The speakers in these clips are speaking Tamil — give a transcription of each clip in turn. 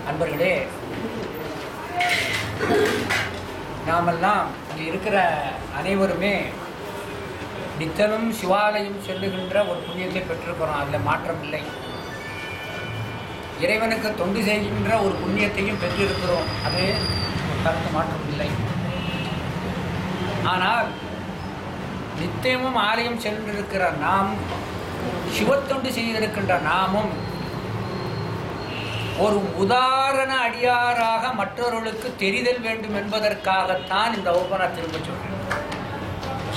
அன்பர்களே, நாமெல்லாம் இங்கே இருக்கிற அனைவருமே நித்தனும் சிவாலயம் செல்லுகின்ற ஒரு புண்ணியத்தை பெற்றிருக்கிறோம். அதில் மாற்றம் இல்லை. இறைவனுக்கு தொண்டு செய்கின்ற ஒரு புண்ணியத்தையும் பெற்றிருக்கிறோம். அது ஒரு கருத்து மாற்றம் இல்லை. ஆனால் நித்தியமும் ஆலயம் சென்றிருக்கிற நாம், சிவத்தொண்டு செய்திருக்கின்ற நாமும் ஒரு உதாரண அடியாராக மற்றவர்களுக்கு தெரிதல் வேண்டும் என்பதற்காகத்தான் இந்த வகுப்பை நான் திரும்ப சொல்கிறேன்.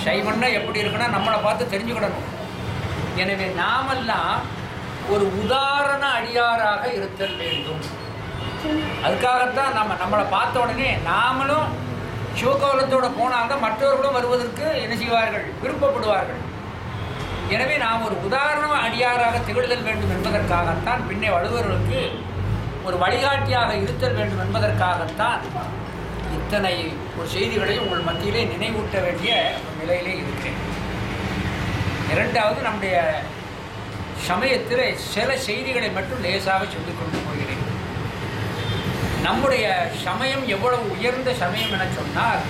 சைவன்னா எப்படி இருக்குன்னா நம்மளை பார்த்து தெரிஞ்சுக்கிடணும். எனவே நாமெல்லாம் ஒரு உதாரண அடியாராக இருத்தல் வேண்டும். அதுக்காகத்தான் நம்மளை பார்த்த உடனே நாமளும் சிவகோலத்தோடு போனால்தான் மற்றவர்களும் வருவதற்கு என்ன செய்வார்கள், விருப்பப்படுவார்கள். எனவே நாம் ஒரு உதாரண அடியாராக திகழ்தல் வேண்டும் என்பதற்காகத்தான், பின்னே வள்ளுவர்களுக்கு ஒரு வழிகாட்டியாக இருத்தல் வேண்டும் என்பதற்காகத்தான் இத்தனை ஒரு செய்திகளை உங்கள் மத்தியிலே நினைவூட்ட வேண்டிய ஒரு நிலையிலே இருக்கிறேன். இரண்டாவது, நம்முடைய சமயத்தில் சில செய்திகளை மட்டும் லேசாக சொல்லிக் கொண்டு போகிறேன். நம்முடைய சமயம் எவ்வளவு உயர்ந்த சமயம் என சொன்னால்,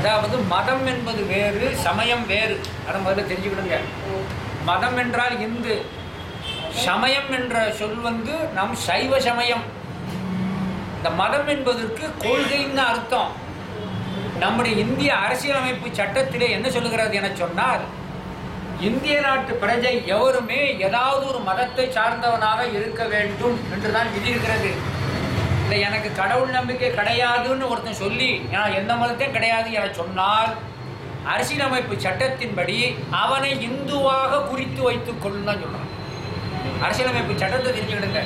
அதாவது மதம் என்பது வேறு, சமயம் வேறு. அதை முதல்ல தெரிஞ்சுக்கிடுங்க. மதம் என்றால் இந்து, சமயம் என்ற சொல் நம் சைவ சமயம். இந்த மதம் என்பதற்கு கொள்கைன்னு அர்த்தம். நம்முடைய இந்திய அரசியலமைப்பு சட்டத்திலே என்ன சொல்லுகிறது என சொன்னால், இந்திய நாட்டு பிரஜை எவருமே ஏதாவது ஒரு மதத்தை சார்ந்தவனாக இருக்க வேண்டும் என்றுதான் விதி இருக்கிறது. இல்லை எனக்கு கடவுள் நம்பிக்கை கிடையாதுன்னு ஒருத்தன் சொல்லி நான் எந்த மதத்தையும் கிடையாது என சொன்னால், அரசியலமைப்பு சட்டத்தின்படி அவனை இந்துவாக குறித்து வைத்துக் கொள்ளுன்னு தான் சொல்கிறான். அரசியலமைப்பு சட்டத்தை தெரிஞ்சுக்கிடுங்க.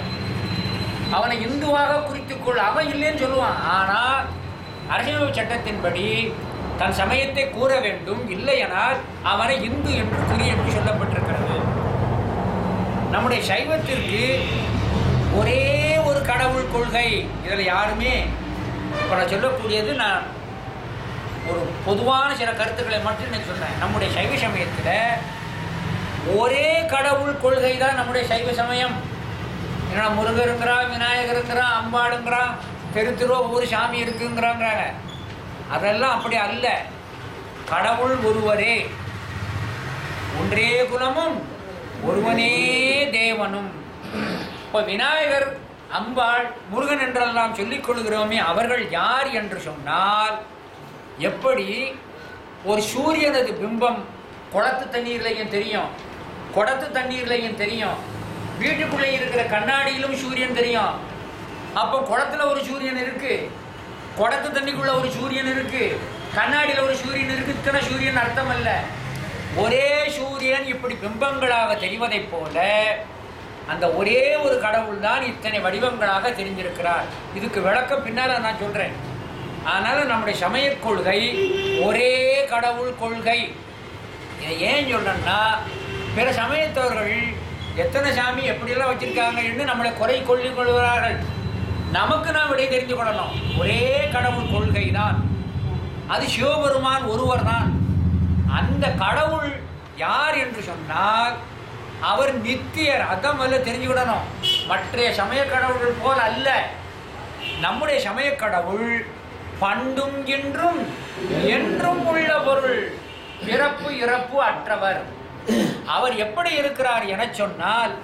அவனை இந்துவாக குறித்துக்கொள். அவன் இல்லைன்னு சொல்லுவான். ஆனால் அரசியலமைப்பு சட்டத்தின்படி தன் சமயத்தை கூற வேண்டும். இல்லையனால் அவனை இந்து என்று குறி என்று சொல்லப்பட்டிருக்கிறது. நம்முடைய சைவத்திற்கு ஒரே ஒரு கடவுள் கொள்கை. இதில் யாருமே இப்போ நான் சொல்லக்கூடியது, நான் ஒரு பொதுவான சில கருத்துக்களை மட்டும் நான் சொல்கிறேன். நம்முடைய சைவ சமயத்தில் ஒரே கடவுள் கொள்கை தான் நம்முடைய சைவ சமயம். ஏன்னா முருகர் இருக்கிறான், விநாயகர் இருக்கிறான், அம்பாளுங்கிறான், தெரு ஒவ்வொரு சாமி இருக்குங்கிறாங்க. அதெல்லாம் அப்படி அல்ல. கடவுள் ஒருவரே, ஒன்றே குலமும் ஒருவனே தேவனும். இப்போ விநாயகர், அம்பாள், முருகன் என்றெல்லாம் சொல்லிக் கொள்கிறோமே, அவர்கள் யார் என்று சொன்னால், எப்படி ஒரு சூரியனது பிம்பம் குளத்து தண்ணீர்லையும் தெரியும், குடத்து தண்ணீர்லையும் தெரியும், வீட்டுக்குள்ளே இருக்கிற கண்ணாடியிலும் சூரியன் தெரியும். அப்போ குளத்துல ஒரு சூரியன் இருக்கு, குடத்து தண்ணிக்குள்ள ஒரு சூரியன் இருக்கு, கண்ணாடியில் ஒரு சூரியன் இருக்கு. இத்தனை சூரியன் அர்த்தம் அல்ல. ஒரே சூரியன் இப்படி பிம்பங்களாக தெரிவதைப் போல அந்த ஒரே ஒரு கடவுள் தான் இத்தனை வடிவங்களாக தெரிஞ்சிருக்கிறார். இதுக்கு விளக்கம் பின்னால் நான் சொல்றேன். அதனால நம்முடைய சமய கொள்கை ஒரே கடவுள் கொள்கை. இதை ஏன் சொல்றேன்னா, பிற சமயத்தவர்கள் எத்தனை சாமி எப்படியெல்லாம் வச்சிருக்காங்க என்று நம்மளை குறை கொள்ளிக் கொள்கிறார்கள். நமக்கு நாம் விடை தெரிந்து கொள்ளணும். ஒரே கடவுள் கொள்கை தான். அது சிவபெருமான் ஒருவர் தான். அந்த கடவுள் யார் என்று சொன்னால் அவர் நித்தியர். அதான் முதல்ல தெரிஞ்சுக்கிடணும். மற்ற சமய கடவுள்கள் போல் அல்ல. நம்முடைய சமய கடவுள் பண்டும் இன்றும் என்றும் உள்ள பொருள், பிறப்பு இறப்பு அற்றவர். அவர் எப்படி இருக்கிறார் என சொன்னால்,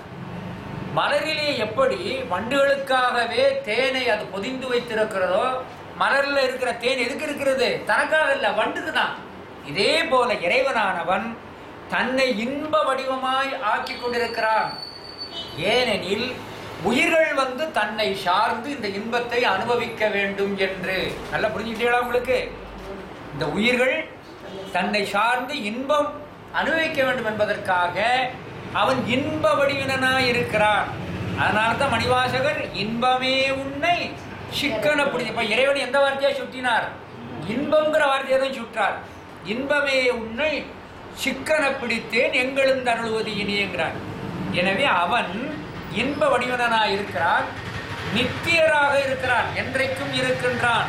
மலரிலே எப்படி வண்டுகளுக்காகவே தேனை அது பொதிந்து வைத்திருக்கிறதோ, மலரில் இருக்கிற தேன் எதுக்கு இருக்கிறது? தனக்காக இல்லை, வண்டுக்கு தான். இதே போல இறைவனானவன் தன்னை இன்ப வடிவமாய் ஆக்கி கொண்டிருக்கிறான். ஏனெனில் உயிர்கள் தன்னை சார்ந்து இந்த இன்பத்தை அனுபவிக்க வேண்டும் என்று. நல்லா புரிஞ்சுக்கிட்டீங்களா உங்களுக்கு? இந்த உயிர்கள் தன்னை சார்ந்து இன்பம் அனுபவிக்க வேண்டும் என்பதற்காக அவன் இன்ப வடிவினாய் இருக்கிறான். அதனால தான் மணிவாசகர் இன்பமே உன்னை சிக்கன பிடிச்சி. இப்ப இறைவன் எந்த வார்த்தையா சுட்டினார்? இன்பம்ங்கிற வார்த்தையை தான் சுட்டார். இன்பமே உன்னை சிக்கன பிடித்தேன் எங்களும் தருளுவது இனியங்கிறார். எனவே அவன் இன்ப வடிவனாய் இருக்கிறான், நித்தியராக இருக்கிறான், என்றைக்கும் இருக்கின்றான்.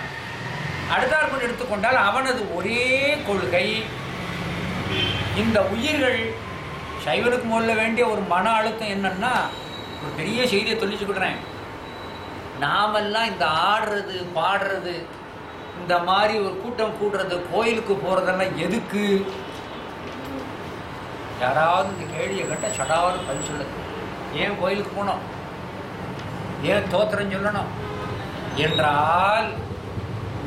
அடுத்தாற்போல் எடுத்துக்கொண்டால் அவனது ஒரே கொள்கை. இந்த உயிர்கள் சைவனுக்கு முதல்ல வேண்டிய ஒரு மன அழுத்தம் என்னன்னா, ஒரு பெரிய செய்தியை சொல்லிச்சுக்கிடுறேன். நாமெல்லாம் இந்த ஆடுறது பாடுறது இந்த மாதிரி ஒரு கூட்டம் கூடுறது கோயிலுக்கு போகிறதெல்லாம் எதுக்கு? யாராவது இந்த கேள்வியை கேட்டால் சடாவது பதில் சொல்லுது. ஏன் கோயிலுக்கு போனோம்? ஏன் தோத்திரம் சொல்லணும் என்றால்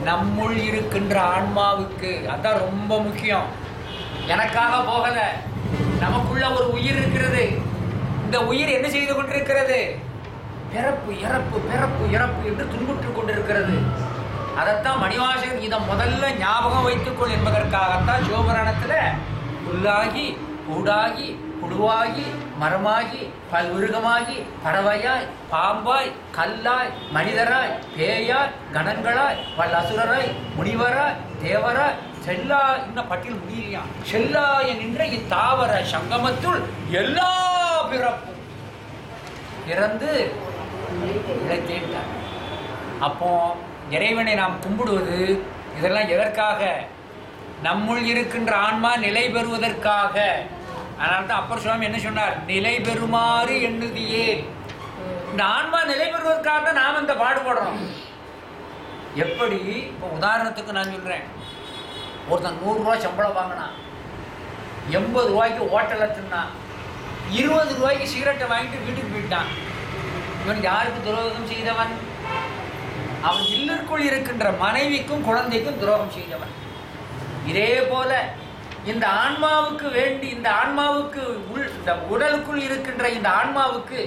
நம்முள் இருக்கின்ற ஆன்மாவுக்கு அதான் ரொம்ப முக்கியம். எனக்காக போகல, நமக்குள்ள ஒரு உயிர் இருக்கிறது. இந்த உயிர் என்ன செய்து கொண்டிருக்கிறது? பிறப்பு இறப்பு பிறப்பு இறப்பு என்று துன்புற்று கொண்டிருக்கிறது. அதைத்தான் மணிவாசகர் இதை முதல்ல ஞாபகம் வைத்துக்கொள் என்பதற்காகத்தான் சிவபுராணத்தில் புல்லாகி கூடாகி புழுவாகி மரமாகி பல்விருகமாகி பறவையாய் பாம்பாய் கல்லாய் மனிதராய் பேயாய் கணங்களாய் வல்லசுரராய் முனிவராய் தேவராய் செல்லா இன்னும் பட்டியல் முடியலையா செல்லாய நின்ற இத்தாவர சங்கமத்துள் எல்லா பிறப்பும் பிறந்து இழைத்தேன். அப்போ இறைவனை நாம் கும்பிடுவது இதெல்லாம் எதற்காக? நம்முள் இருக்கின்ற ஆன்மா நிலை பெறுவதற்காக. அதனால்தான் அப்பர் சுவாமி என்ன சொன்னார்? நிலை பெறுமாறு எண்ணுதியே. இந்த ஆன்மா நிலை பெறுவதற்காக தான் நாம் இந்த பாடுபடுறோம். எப்படி? இப்போ உதாரணத்துக்கு நான் சொல்றேன், ஒருத்தன் 100 ரூபா சம்பளம் வாங்கினா, 80 ரூபாய்க்கு ஹோட்டலில் தின்னான், 20 ரூபாய்க்கு சிகரெட்டை வாங்கிட்டு வீட்டுக்கு போயிட்டான். இவன் யாருக்கு துரோகம் செய்தவன்? அவன் இல்லிற்குள் இருக்கின்ற மனைவிக்கும் குழந்தைக்கும் துரோகம் செய்தவன். இதே போல இந்த ஆன்மாவுக்கு வேண்டி, இந்த ஆன்மாவுக்கு இந்த உடலுக்குள் இருக்கின்ற இந்த ஆன்மாவுக்கு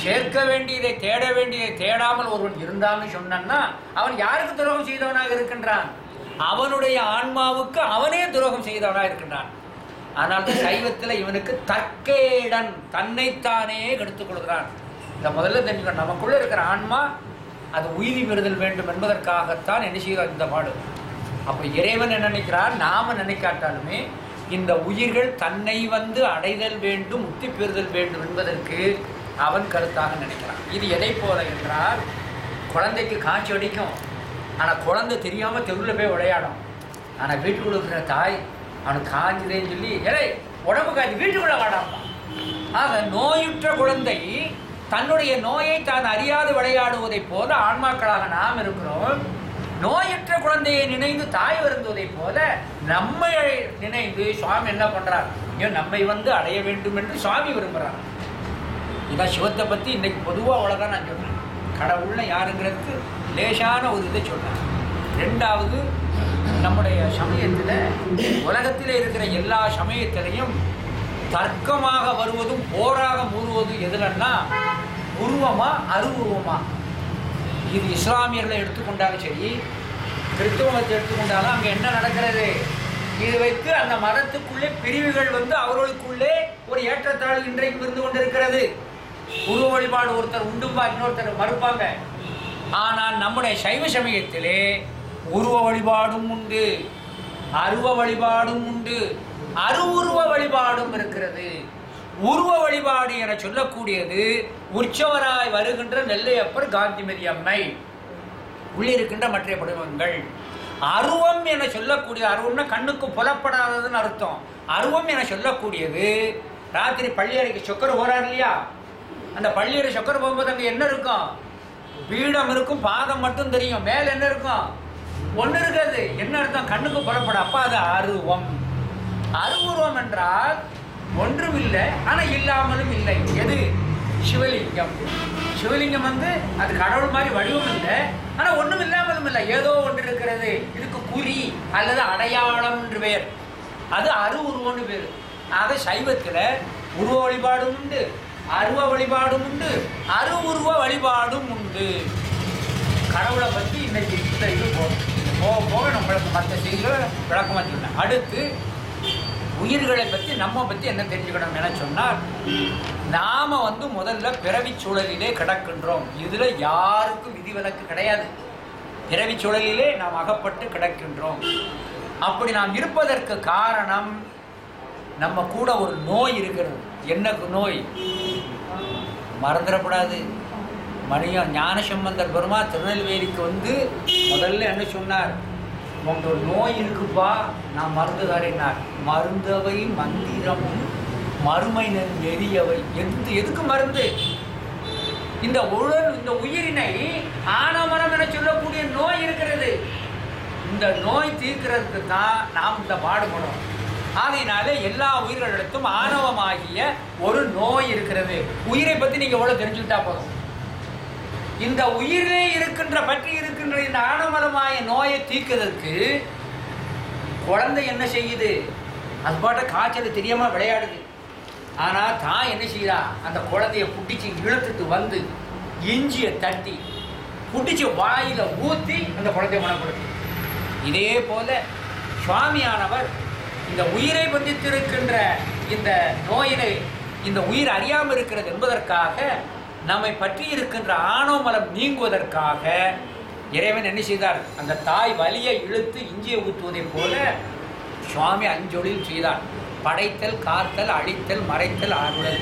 சேர்க்க வேண்டியதை தேட வேண்டியதை தேடாமல் ஒருவன் இருந்தான்னு சொன்னான்னா அவன் யாருக்கு துரோகம் செய்தவனாக இருக்கின்றான்? அவனுடைய ஆன்மாவுக்கு அவனே துரோகம் செய்தவனாக இருக்கின்றான். ஆனால் சைவத்தில் இவனுக்கு தற்கேடன், தன்னைத்தானே கெடுத்துக் கொள்கிறான். இந்த முதல்ல தெரிஞ்சுக்கணும், நமக்குள்ள இருக்கிற ஆன்மா அது உயிரி பெறுதல் வேண்டும் என்பதற்காகத்தான் என்ன செய்கிறார் இந்த பாடு. அப்போ இறைவன் என்ன நினைக்கிறார்? நாம நினைக்காட்டாலுமே இந்த உயிர்கள் தன்னை வந்து அடைதல் வேண்டும், முக்தி பெறுதல் வேண்டும் என்பதற்கு அவன் கருத்தாக நினைக்கிறான். இது எதை போல என்றால், குழந்தைக்கு காய்ச்சி அடிக்கும், ஆனால் குழந்தை தெரியாமல் தெருவில் போய் விளையாடும். ஆனால் வீட்டுக்குள்ள இருக்கிற தாய் அவனுக்கு காய்ச்சதேன்னு சொல்லி உடம்பு காய்ச்சி வீட்டுக்குள்ள வாடாம். ஆக நோயுற்ற குழந்தை தன்னுடைய நோயை தான் அறியாது விளையாடுவதை போல ஆன்மாக்களாக நாம் இருக்கிறோம். நோயற்ற குழந்தையை நினைந்து தாய் வருந்துவதை போல நம்மை நினைந்து சுவாமி என்ன பண்றார்? நம்மை வந்து அடைய வேண்டும் என்று சுவாமி விரும்புகிறார். இதான் சிவத்தை பற்றி இன்னைக்கு பொதுவாக அவ்வளோதான் நான் சொல்றேன். கடவுள்னு யாருங்கிறதுக்கு லேசான ஒரு இதை சொல்றேன். ரெண்டாவது, நம்முடைய சமயத்தில் உலகத்தில் இருக்கிற எல்லா சமயத்திலையும் தர்க்கமாக வருவதும் போராக மூறுவதும் எதுலன்னா உருவமா அருவுருவமா. இது இஸ்லாமியர்களை எடுத்துக்கொண்டாலும் சரி, கிறிஸ்தவத்தை எடுத்துக்கொண்டாலும் அங்கே என்ன நடக்கிறது? இது வைத்து அந்த மதத்துக்குள்ளே பிரிவுகள் வந்து அவர்களுக்குள்ளே ஒரு ஏற்றத்தாழ்வு இன்றைக்கு இருந்து கொண்டிருக்கிறது. உருவ வழிபாடு ஒருத்தர் உண்டும்பா, இன்னொருத்தர் மறுப்பாங்க. ஆனால் நம்முடைய சைவ சமயத்திலே உருவ வழிபாடும் உண்டு, அருவ வழிபாடும் உண்டு, அருவுருவ வழிபாடும் இருக்கிறது. உருவ வழிபாடு என சொல்லக்கூடியது உற்சவராய் வருகின்ற நெல்லையப்பர், காந்திமதி அம்மை, உள்ளே இருக்கின்ற மற்ற படிவங்கள். அருவம் என சொல்லக்கூடிய, அருவம்னா கண்ணுக்கு புலப்படாததுன்னு அர்த்தம். அருவம் என சொல்லக்கூடியது ராத்திரி பள்ளியறைக்கு சொக்கர் போறார் இல்லையா, அந்த பள்ளியறை சொக்கர் போகும்போது அங்கே என்ன இருக்கும்? பீடம் இருக்கும், பாதம் மட்டும் தெரியும், மேல என்ன இருக்கும்? ஒன்று இருக்காது. என்ன அர்த்தம்? கண்ணுக்கு புலப்பட. அப்பா அது அருவம். அருவுருவம் என்றால் ஒன்றும் இல்லை, ஆனால் இல்லாமலும் இல்லை. எது? சிவலிங்கம். சிவலிங்கம் வந்து அது கடவுள் மாதிரி வடிவம் இல்லை, ஆனால் ஒன்றும் இல்லாமலும் இல்லை, ஏதோ ஒன்று இருக்கிறது. இதுக்கு குறி அல்லது அடையாளம் என்று பெயர். அது அருவுருவம்னு பேர். ஆக சைவத்தில் உருவ வழிபாடும் உண்டு, அருவ வழிபாடும் உண்டு, அருவுருவ வழிபாடும் உண்டு. கடவுளை பற்றி இன்னைக்கு இந்த இது போக போக நம்மளுக்கு மற்ற செய்திகளை விளக்கமாக சொன்னேன். அடுத்து உயிர்களை பற்றி நம்ம பற்றி என்ன தெரிஞ்சுக்கணும் என சொன்னால், நாம் வந்து முதல்ல பிறவி சூழலிலே கிடக்கின்றோம். இதில் யாருக்கும் விதிவிலக்கு கிடையாது. பிறவி சூழலிலே நாம் அகப்பட்டு கிடக்கின்றோம். அப்படி நாம் இருப்பதற்கு காரணம், நம்ம கூட ஒரு நோய் இருக்கிறது. என்ன நோய்? மறந்துடக்கூடாது. மணியம் ஞானசம்பந்தர் பெருமா திருநெல்வேலிக்கு வந்து முதல்ல என்ன சொன்னார்? உங்க ஒரு நோய் இருக்குப்பா, நான் மருந்து தரேனார். மருந்தவை மந்திரமும் மறுமை நெறியவை. எதுக்கு மருந்து? இந்த உயிரினை ஆணவமனம் என சொல்லக்கூடிய நோய் இருக்கிறது. இந்த நோய் தீர்க்கிறதுக்கு தான் நாம் இந்த பாடுபடும். ஆகையினாலே எல்லா உயிர்களிடத்தும் ஆணவமாகிய ஒரு நோய் இருக்கிறது. உயிரை பற்றி நீங்கள் எவ்வளோ தெரிஞ்சுக்கிட்டா போதும். இந்த உயிரிலே பற்றி இருக்கின்ற இந்த ஆணவமனமாய நோயை தீர்க்கிறதுக்கு குழந்தை என்ன செய்யுது? அது பாட்ட காய்ச்சல் தெரியாமல் விளையாடுது. ஆனால் தான் என்ன செய்யறா? அந்த குழந்தைய புட்டிச்சு இழுத்துட்டு வந்து இஞ்சியை தட்டி புட்டிச்சு வாயில ஊற்றி அந்த குழந்தைய குணப்படுத்து. இதே போல சுவாமியானவர் இந்த உயிரை பந்தித்திருக்கின்ற இந்த நோயினை இந்த உயிர் அறியாமல் இருக்கிறது என்பதற்காக நம்மை பற்றி இருக்கின்ற ஆணவமலம் நீங்குவதற்காக இறைவன் என்ன செய்தார்? அந்த தாய் வலியை இழுத்து இஞ்சியை ஊற்றுவதை போல சுவாமி அஞ்சொழில் செய்தார். படைத்தல், காத்தல், அழித்தல், மறைத்தல், அருளல்.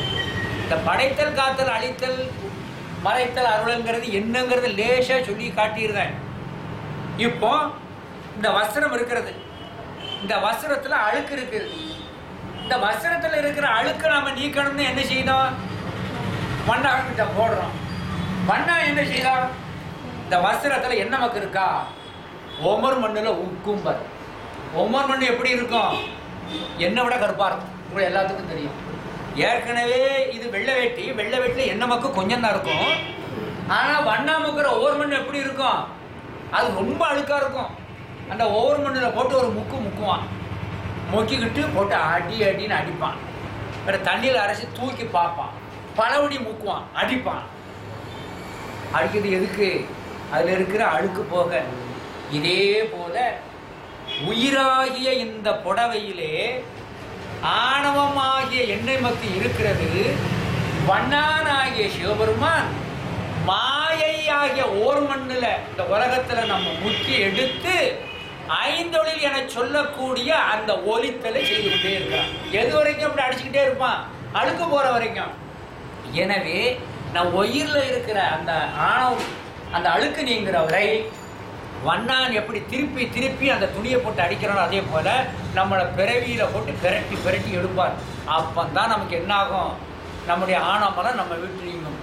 இந்த படைத்தல், காத்தல், அழித்தல், மறைத்தல், அருளங்கிறது என்னங்கிறது லேசாக சொல்லி காட்டியிருந்தேன். இப்போ இந்த வஸ்திரம் இருக்கிறது, இந்த வஸ்திரத்தில் அழுக்கு இருக்குது. இந்த வஸ்திரத்தில் இருக்கிற அழுக்கை நாம் நீக்கணும்னு என்ன செய்யணும்? மண்ணாகிட்ட போடுறோம். மண்ணா என்ன செய்யலாம்? இந்த வஸ்திரத்தில் என்ன மக்கு இருக்கா? ஒவ்வொரு மண்ணில் உக்கும்பர். ஒவ்வொரு மண் எப்படி இருக்கும்? என்னை விட கருப்பாக இருக்கும். உங்களுக்கு எல்லாத்துக்கும் தெரியும். ஏற்கனவே இது வெள்ளை வேட்டி, வெள்ளை வேட்டியில் என்ன மக்கு கொஞ்சம் தான் இருக்கும். ஆனால் வண்ணா முக்கிற ஒவ்வொரு மண் எப்படி இருக்கும்? அது ரொம்ப அழுக்காக இருக்கும். அந்த ஒவ்வொரு மண்ணில் போட்டு ஒரு முக்குவான். முக்கிக்கிட்டு போட்டு அடின்னு அடிப்பான். வேறு தண்ணியில் அரைச்சி தூக்கி பார்ப்பான். பலவடி முக்குவான், அடிப்பான். அடிக்கிறது எதுக்கு? அதில் இருக்கிற அழுக்கு போக. இதே போல உயிராகிய இந்த புடவையிலே ஆணவமாகிய எண்ணெய் மக்கு இருக்கிறது. வண்ணானாகிய சிவபெருமான் மாயை ஆகிய ஓர் மண்ணில் இந்த உலகத்தில் நம்ம முக்கி எடுத்து ஐந்தொழில் என சொல்லக்கூடிய அந்த ஒலித்தலை செய்து கொண்டே இருக்கிறான். எது வரைக்கும் அப்படி அடிச்சுக்கிட்டே இருப்பான்? அழுக்கு போகிற வரைக்கும். எனவே நான் உயிரில் இருக்கிற அந்த ஆணவம், அந்த அழுக்கு நீங்கிறவரை வண்ணான் எப்படி திருப்பி திருப்பி அந்த துணியை போட்டு அடிக்கிறானோ அதே போல் நம்மளை பிறவியில் போட்டு பிரட்டி எடுப்பார். அப்பந்தான் நமக்கு என்னாகும்? நம்முடைய ஆணவமெல்லாம் நம்ம விட்டு நீங்கும்.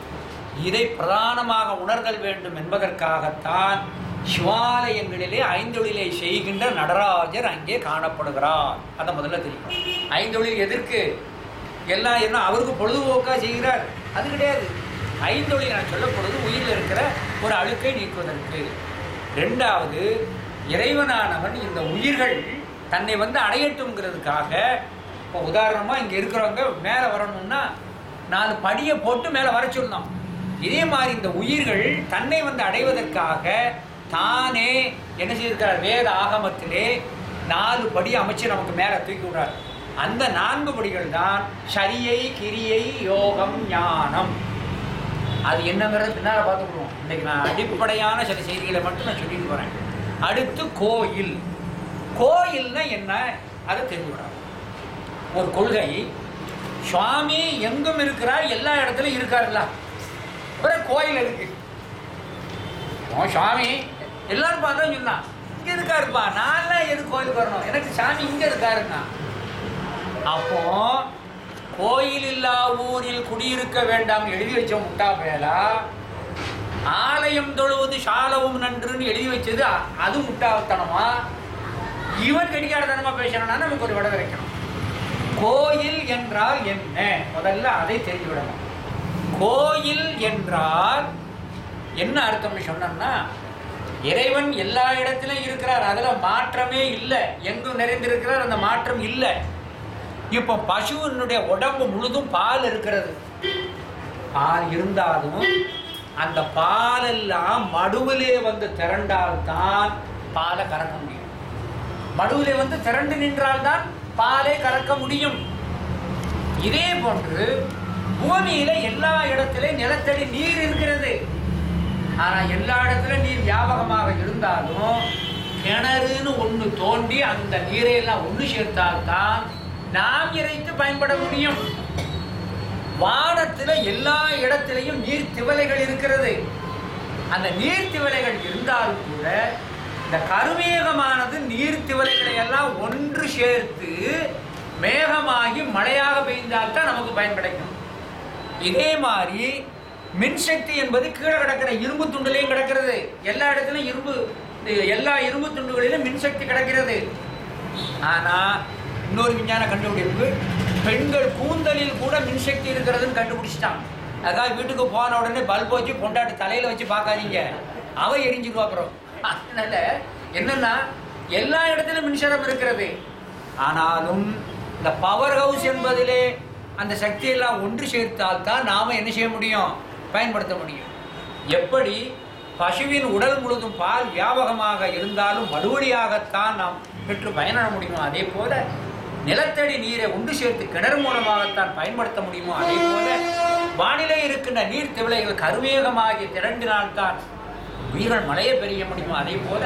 இதை பிரதானமாக உணர்தல் வேண்டும் என்பதற்காகத்தான் சிவாலயங்களிலே ஐந்தொழிலை செய்கின்ற நடராஜர் அங்கே காணப்படுகிறார். அதை முதல்ல தெரியும். ஐந்தொழில் எதற்கு? எல்லாம் என்ன அவருக்கு பொழுதுபோக்காக செய்கிறார்? அது கிடையாது. ஐந்தொழில் நான் சொல்லப்படுவது உயிரில் இருக்கிற ஒரு அழுக்கை நீக்குவதற்கு. ரெண்டாவது, இறைவனானவன் இந்த உயிர்கள் தன்னை அடையட்டும்ங்கிறதுக்காக. இப்போ உதாரணமாக இங்கே இருக்கிறவங்க மேலே வரணும்னா 4 படியை போட்டு மேலே வர சொல்லணும். இதே மாதிரி இந்த உயிர்கள் தன்னை அடைவதற்காக தானே என்ன செய்திருக்கிறார்? வேத ஆகமத்திலே 4 படியை அமைச்சு நமக்கு மேலே தூக்கி விடுறார். அந்த 4 படிகள் தான் சரியை, கிரியை, யோகம், ஞானம். அது என்னங்கிறது பின்னால் பார்த்துக்கிடுவோம். இன்றைக்கி நான் அடிப்படையான சில செய்திகளை மட்டும் நான் சொல்லிட்டு போகிறேன். அடுத்து கோயில். கோயில்னா என்ன? அதை தெரிஞ்சுவிடாது. ஒரு கொள்கை, சுவாமி எங்கும் இருக்கிறார், எல்லா இடத்துலையும் இருக்காருல்ல. ஒரு கோயில் இருக்கு, சுவாமி எல்லாரும் பார்த்தா சொன்னா இங்கே இருக்காருப்பா, நான்லாம் எது கோயிலுக்கு வரணும்? எனக்கு சாமி இங்கே இருக்காருன்னா. அப்போ கோயில் இல்லா ஊரில் குடியிருக்க வேண்டாம் எழுதி வச்ச முட்டா பயலா, ஆலயம் தொழுவது சாலவும் நன்றுன்னு எழுதி வச்சது அது முட்டாள்தனமா? இவன் கடிகாரத்தனமா பேசணும்னா நமக்கு ஒரு விட வைக்கணும். கோயில் என்றால் என்ன? முதல்ல அதை தெரிஞ்சுவிடணும். கோயில் என்றால் என்ன அர்த்தம்னு சொன்னோம்னா, இறைவன் எல்லா இடத்திலும் இருக்கிறார், அதில் மாற்றமே இல்லை. எங்கும் நிறைந்திருக்கிறார், அந்த மாற்றம் இல்லை. இப்போ பசுவினுடைய உடம்பு முழுதும் பால் இருக்கிறது. பால் இருந்தாலும் அந்த பாலெல்லாம் மடுவிலே திரண்டால்தான் பாலை கறக்க முடியும். மடுவிலே திரண்டு நின்றால்தான் பாலை கறக்க முடியும். இதே போன்று பூமியில எல்லா இடத்திலும் நிலத்தடி நீர் இருக்கிறது. ஆனா எல்லா இடத்துலையும் நீர் வியாபகமாக இருந்தாலும் கிணறுன்னு ஒன்று தோண்டி அந்த நீரை எல்லாம் ஒன்று சேர்த்தால்தான் நாம் இறைத்து பயன்பட முடியும். வானத்தில் எல்லா இடத்திலையும் நீர்த்திவலைகள் இருக்கிறது. அந்த நீர்த்திவலைகள் இருந்தாலும் கூட இந்த கருமேகமானது நீர்த்திவலைகளை எல்லாம் ஒன்று சேர்த்து மேகமாகி மழையாக பெய்ந்தால்தான் நமக்கு பயன் கிடைக்கும். இதே மாதிரி மின்சக்தி என்பது கீழே கிடக்கிற இரும்பு துண்டுலையும் கிடக்கிறது. எல்லா இடத்துலையும் எல்லா இரும்பு துண்டுகளிலும் மின்சக்தி கிடக்கிறது. ஆனால் இன்னொரு விஞ்ஞான கண்டுபிடிப்பு, பெண்கள் கூந்தலில் கூட மின்சக்தி இருக்கிறதுன்னு கண்டுபிடிச்சிட்டான். அதாவது வீட்டுக்கு போன உடனே பல்ப் வச்சு பொண்டாட்டு தலையில் வச்சு பார்க்காதீங்க, அவ எரிஞ்சிருவா. அப்புறம் அதனால என்னன்னா எல்லா இடத்திலும் மின்சாரம் இருக்கிறது. ஆனாலும் இந்த பவர் ஹவுஸ் என்பதிலே அந்த சக்தியெல்லாம் ஒன்று சேர்த்தால்தான் நாம் என்ன செய்ய முடியும், பயன்படுத்த முடியும். எப்படி பசுவின் உடல் முழுதும் பால் வியாபகமாக இருந்தாலும் மறுபடியாகத்தான் நாம் பெற்று பயனட முடியுமோ, அதே போல நிலத்தடி நீரை ஒன்று சேர்த்து கிணறு மூலமாகத்தான் பயன்படுத்த முடியுமோ, அதே போல வானிலை இருக்கின்ற நீர் திவலைகள் கருமேகமாகி திரண்டினால்தான் உயிர்கள் மழையை பெரிய முடியுமோ, அதே போல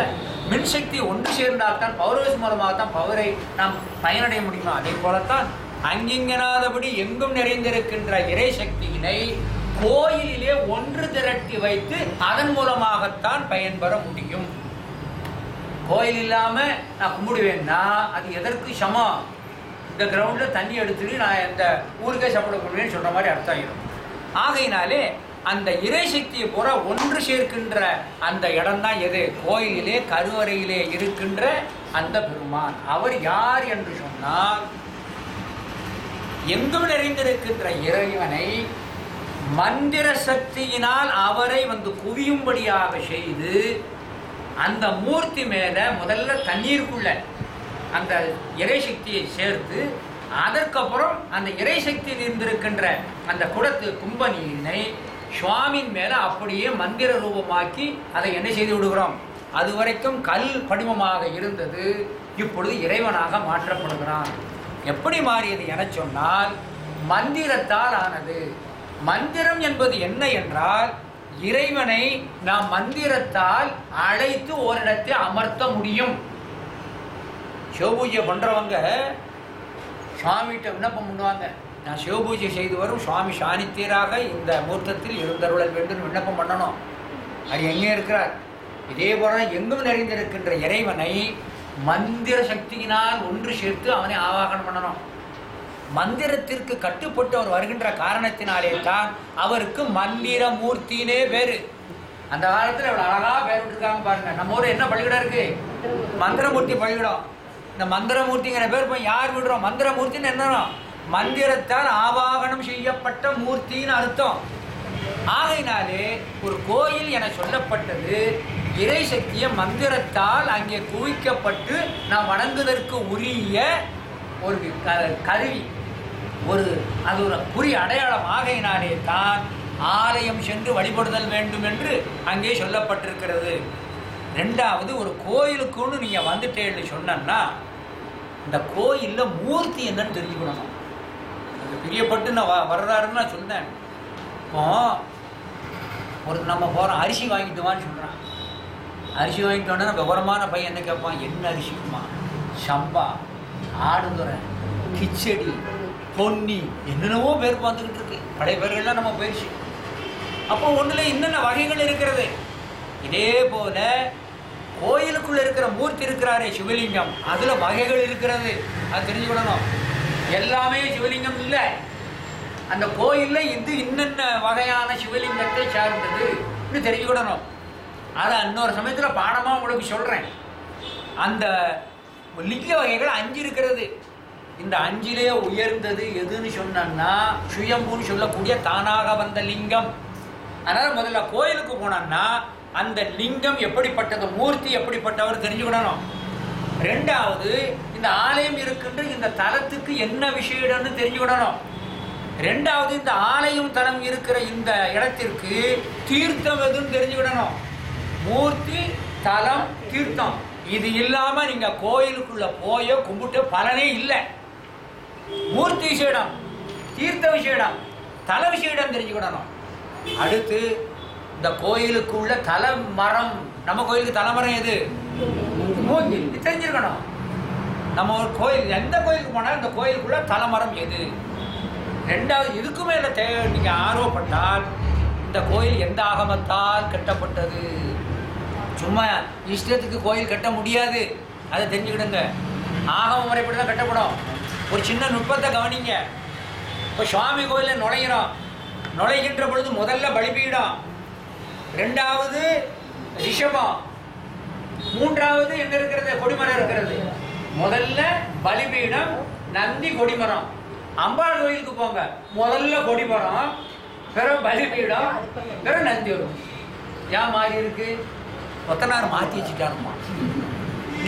மின்சக்தி ஒன்று சேர்ந்தால்தான் பவர் மூலமாகத்தான் பவரை நாம் பயனடைய முடியுமோ, அதே போலத்தான் அங்கிங்கனாதபடி எங்கும் நிறைந்திருக்கின்ற இறை சக்தியினை கோயிலிலே ஒன்று திரட்டி வைத்து அதன் மூலமாகத்தான் பயன்பெற முடியும். கோயில் இல்லாம நான் கும்பிடுவேன்னா அது எதற்கு சமம்? இந்த கிரவுண்டில் தண்ணி எடுத்துட்டு நான் இந்த ஊருக்கே சாப்பிட கொடுவேன்னு சொல்ற மாதிரி அர்த்தம் ஆகிடும். ஆகையினாலே அந்த இறை சக்தியை பூரா ஒன்று சேர்க்கின்ற அந்த இடம் தான் எது? கோயிலிலே கருவறையிலே இருக்கின்ற அந்த பெருமான். அவர் யார் என்று சொன்னால், எங்கும் நிறைந்திருக்கின்ற இறைவனை மந்திர சக்தியினால் அவரை குவியும்படியாக செய்து அந்த மூர்த்தி மேல முதல்ல தண்ணீருக்குள்ள அந்த இறை சக்தியை சேர்த்து, அதற்கப்புறம் அந்த இறை சக்தியில் இருந்திருக்கின்ற அந்த குடத்து கும்ப நீரினை சுவாமியின் மேல அப்படியே மந்திர ரூபமாக்கி அதை என்ன செய்து விடுகிறோம். அது வரைக்கும் கல் படிமமாக இருந்தது, இப்பொழுது இறைவனாக மாற்றப்படுகிறான். எப்படி மாறியது என சொன்னால், மந்திரத்தால் ஆனது. மந்திரம் என்பது என்ன என்றால், இறைவனை நாம் மந்திரத்தால் அழைத்து ஓரிடத்தை அமர்த்த முடியும். சிவபூஜை பண்றவங்க சுவாமிகிட்ட விண்ணப்பம் பண்ணுவாங்க, நான் சிவபூஜை செய்து வரும் சுவாமி சாநித்தியராக இந்த மூர்த்தத்தில் இருந்தருளல் வேண்டும் விண்ணப்பம் பண்ணணும். அது எங்கே இருக்கிறார்? இதே போல எங்கும் நிறைந்திருக்கின்ற இறைவனை மந்திர சக்தியினால் ஒன்று சேர்த்து அவனை ஆவாகனம் பண்ணணும். மந்திரத்திற்கு கட்டுப்பட்டு அவர் வருகின்ற காரணத்தினாலே தான் அவருக்கு மந்திர மூர்த்தினே பேரு. அந்த காலத்தில் இவ்வளோ அழகா பேர் விட்டுருக்காங்க பாருங்க. நம்ம ஊர் என்ன பள்ளிக்கூடம் இருக்கு? மந்திரமூர்த்தி பள்ளிக்கூடம். இந்த மந்திரமூர்த்திங்கிற பேர் போய் யார் விடுறோம்? மந்திரமூர்த்தின்னு என்னன்னா மந்திரத்தால் ஆவாகனம் செய்யப்பட்ட மூர்த்தின்னு அர்த்தம். ஆகையினாலே ஒரு கோயில் என சொல்லப்பட்டது இறை சக்தியை மந்திரத்தால் அங்கே குவிக்கப்பட்டு நாம் வணங்குவதற்கு உரிய ஒரு கருவி, அது ஒரு குறி அடையாளம். ஆகையினாலே தான் ஆலயம் சென்று வழிபடுதல் வேண்டும் என்று அங்கே சொல்லப்பட்டிருக்கிறது. ரெண்டாவது, ஒரு கோயிலுக்குன்னு நீங்கள் வந்துட்டேன்னு சொன்னா இந்த கோயிலில் மூர்த்தி என்னன்னு தெரிஞ்சுக்கணும். அது பிரியப்பட்டு நான் வர்றாருன்னு நான் சொன்னேன். இப்போ ஒரு நம்ம போகிறோம், அரிசி வாங்கிட்டு வான்னு சொல்கிறான். அரிசி வாங்கிட்டு வந்தோன்னா விவரமான பையன் என்ன கேட்பான்? என்ன அரிசிக்குமா? சம்பா, ஆடுதுறை, கிச்சடி, பொன்னி, என்னென்னவோ பேர் பார்த்துக்கிட்டு இருக்கு. பழைய பேர்கள்லாம் நம்ம போயிடுச்சு. அப்போ ஒன்றில் என்னென்ன வகைகள் இருக்கிறது. இதே போல கோயிலுக்குள்ள இருக்கிற மூர்த்தி இருக்கிறாரே சிவலிங்கம், அதுல வகைகள் இருக்கிறது. அது தெரிஞ்சுக்கணும். எல்லாமே சிவலிங்கம் இல்லை. அந்த கோயில்ல இது இன்னென்ன வகையான சிவலிங்கத்தை சார்ந்தது தெரிஞ்சுக்கிடணும். அதை இன்னொரு சமயத்தில் பாடமா உங்களுக்கு சொல்றேன். அந்த லிங்க வகைகள் 5 இருக்கிறது. இந்த 5லே உயர்ந்தது எதுன்னு சொன்னா சுயம்புன்னு சொல்லக்கூடிய தானாக வந்த லிங்கம். அதனால முதல்ல கோயிலுக்கு போனோம்னா அந்த லிங்கம் எப்படிப்பட்டது, மூர்த்தி எப்படிப்பட்டவர் தெரிஞ்சுக்கிடணும். ரெண்டாவது, இந்த ஆலயம் இருக்கின்ற இந்த தலத்துக்கு என்ன விஷயம்னு தெரிஞ்சுக்கிடணும். ரெண்டாவது, இந்த ஆலயம் தலம் இருக்கிற இந்த இடத்திற்கு தீர்த்தம் எதுன்னு தெரிஞ்சுக்கிடணும். மூர்த்தி, தலம், தீர்த்தம் இது இல்லாம நீங்க கோயிலுக்குள்ள போய கும்பிட்டு பலனே இல்லை. மூர்த்தி விசேடம், தீர்த்த விசேடம், தல விசேடம் தெரிஞ்சுக்கிடணும். அடுத்து, இந்த கோயிலுக்குள்ள தலைமரம், நம்ம கோயிலுக்கு தலைமரம் எது? மூங்கில். தெரிஞ்சிருக்கணும். நம்ம ஒரு கோயில், எந்த கோயிலுக்கு போனால் இந்த கோயிலுக்குள்ள தலைமரம் எது? ரெண்டாவது, இதுக்கு மேல நீங்க ஆர்வப்பட்டால் இந்த கோயில் எந்த ஆகமத்தால் கட்டப்பட்டது. சும்மா இஷ்டத்துக்கு கோயில் கட்ட முடியாது, அதை தெரிஞ்சுக்கிடுங்க. ஆகம முறைப்படி தான் கட்டப்படும். ஒரு சின்ன நுட்பத்தை கவனிங்க. இப்போ சுவாமி கோயிலில் நுழைகிறோம், நுழைகின்ற பொழுது முதல்ல பலிபீடம், இரண்டாவது ரிஷபம், மூன்றாவது என்ன இருக்கிறது? கொடிமரம் இருக்கிறது. முதல்ல பலிபீடம், நந்தி, கொடிமரம். அம்பாள் கோயிலுக்கு போங்க, முதல்ல கொடிமரம், பிறகு பலிபீடம், பிறகு நந்தி வரும். ஏன் மாறி இருக்கு? ஒத்தனார் மாற்றி வச்சுட்டாருமா?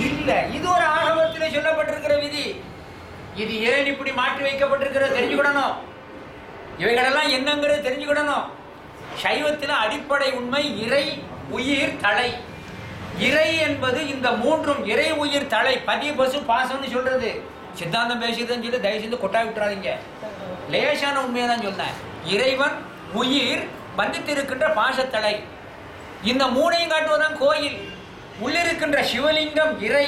இல்ல, இது ஒரு ஆகமத்தில் சொல்லப்பட்டிருக்கிற விதி. இது ஏன் இப்படி மாற்றி வைக்கப்பட்டிருக்கிறது தெரிஞ்சுக்கிடணும். இவைகளெல்லாம் என்னங்கிறது தெரிஞ்சுக்கிடணும். சைவத்தில் அடிப்படை உண்மை இறை உயிர் தலை. இறை என்பது இந்த மூன்றும், இறை உயிர் தலை. பதி பசு பாசம்னு சொல்றது சித்தாந்தம் பேசுறதுன்னு சொல்லி தயவு செய்து கொட்டா விட்டுறாதீங்க. லேசான உண்மையை தான் சொன்னேன். இறைவன், உயிர், பந்தித்திருக்கின்ற பாசத்தலை. இந்த மூணையும் காட்டுவதுதான் கோயில். உள்ளிருக்கின்ற சிவலிங்கம் இறை,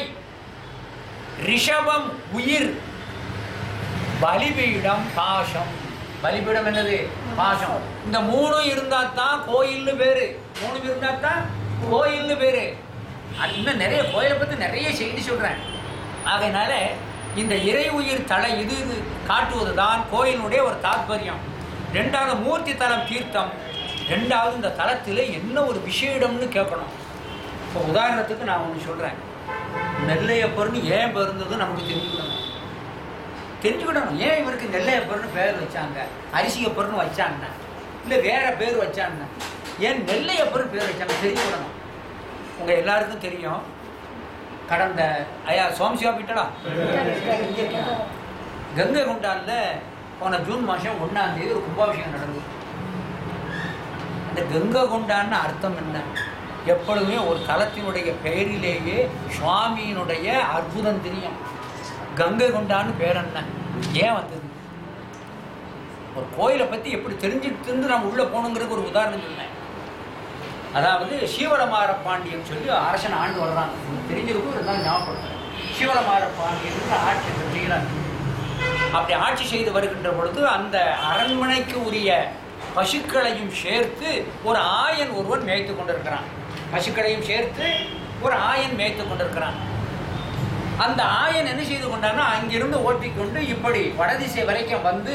ரிஷபம் உயிர், பலிபீடம் பாசம். பலிபீடம் என்னது? பாசம். இந்த மூணும் இருந்தா தான் கோயில்னு பேரு. மூணு இருந்தா தான் கோயில்னு பேரு. இன்னும் நிறைய கோயிலை பற்றி நிறைய செய்தி சொல்றேன். ஆகையினால இந்த இறை உயிர் தலை இது காட்டுவது தான் கோயிலுடைய ஒரு தாற்பயம். ரெண்டாவது மூர்த்தி தலம் தீர்த்தம். ரெண்டாவது இந்த தலத்தில் என்ன ஒரு விசேடம்னு கேட்கணும். இப்போ உதாரணத்துக்கு நான் ஒன்று சொல்கிறேன். நெல்லையப்பர்னு ஏன் பிறந்தது நமக்கு தெரிஞ்சுக்கிடணும். ஏன் இவருக்கு நெல்லையப்பர்னு பேர் வச்சாங்க, அரிசியப்பர்னு வச்சாங்க, இல்லை வேற பேர் வச்சாங்க, ஏன் நெல்லையப்பர்னு பேர் வச்சாங்க தெரிஞ்சுக்கிடணும். உங்கள் எல்லாருக்கும் தெரியும். கடந்த ஐயா சோமசிவா போயிட்டா கங்கை கொண்டானில் போன ஜூன் மாதம் 1ஆம் தேதி ஒரு கும்பாபிஷேகம் நடந்தது. அந்த கங்கை கொண்டான்னு அர்த்தம் என்ன? எப்பொழுதுமே ஒரு தலத்தினுடைய பெயரிலேயே சுவாமியினுடைய அற்புதம் தெரியும். கங்கை கொண்டான்னு பேர் என்ன, ஏன் வந்தது? ஒரு கோயிலை பற்றி எப்படி தெரிஞ்சுட்டு நம்ம உள்ளே போகணுங்கிறதுக்கு ஒரு உதாரணம் சொன்னேன். அதாவது சீவரமார பாண்டியன் சொல்லி அரசன் ஆண்டு வர்றாங்க. தெரிஞ்சிருக்கும், இருந்தாலும் ஞாபகப்படுத்துறேன். சீவரமார பாண்டியன் ஆட்சி செய்கிறாங்க. அப்படி ஆட்சி செய்து வருகின்ற பொழுது அந்த அரண்மனைக்கு உரிய பசுக்களையும் சேர்த்து ஒரு ஆயன் ஒருவன் மேய்த்து கொண்டிருக்கிறான். பசுக்களையும் சேர்த்து ஒரு ஆயன் மேய்த்து கொண்டிருக்கிறான். அந்த ஆயன் என்ன செய்து கொண்டான்னா, அங்கிருந்து ஓட்டிக்கொண்டு இப்படி வடதிசை வரைக்கும் வந்து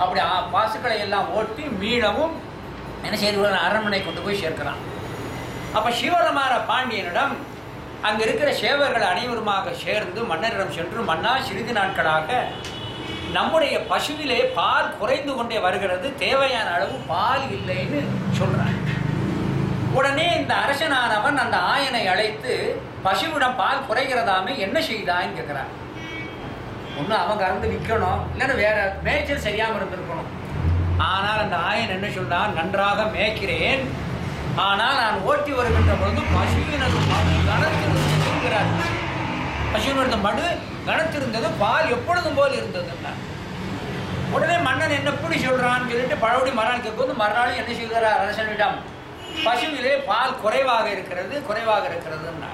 அப்படி பசுக்களை எல்லாம் ஓட்டி மீளவும் என்ன செய்து அரண்மனை கொண்டு போய் சேர்க்கிறான். அப்போ சிவரமார பாண்டியனிடம் அங்கே இருக்கிற சேவர்கள் அனைவருமாக சேர்ந்து மன்னரிடம் சென்று, மன்னா, சிறிது நாட்களாக நம்முடைய பசுவிலே பால் குறைந்து கொண்டே வருகிறது, தேவையான அளவு பால் இல்லைன்னு சொல்றான். உடனே இந்த அரசனானவன் அந்த ஆயனை அழைத்து, பசுவிடம் பால் குறைகிறதாமே, என்ன செய்தான்னு கேட்கிறான். ஒன்று அவன் கறந்து விற்கணும், இல்லைன்னா வேற மேய்ச்சல் சரியாமல் இருந்திருக்கணும். ஆனால் அந்த ஆயன் என்ன சொல்றான், நன்றாக மேய்க்கிறேன், ஆனால் நான் ஓட்டி வருகின்ற பொழுது பசுவினது மடு கனத்திருக்கிறார். பசுவினது மடு கனத்திருந்தது, பால் எப்பொழுதும் போல் இருந்ததுன்னா. உடனே மன்னன் என்ன எப்படி சொல்றான்னு சொல்லிட்டு பழபடி மறுநாள் கேட்கும்போது, மறுநாள் என்ன செய்கிறார் அரசனிடம், பசுவிலே பால் குறைவாக இருக்கிறதுன்னா.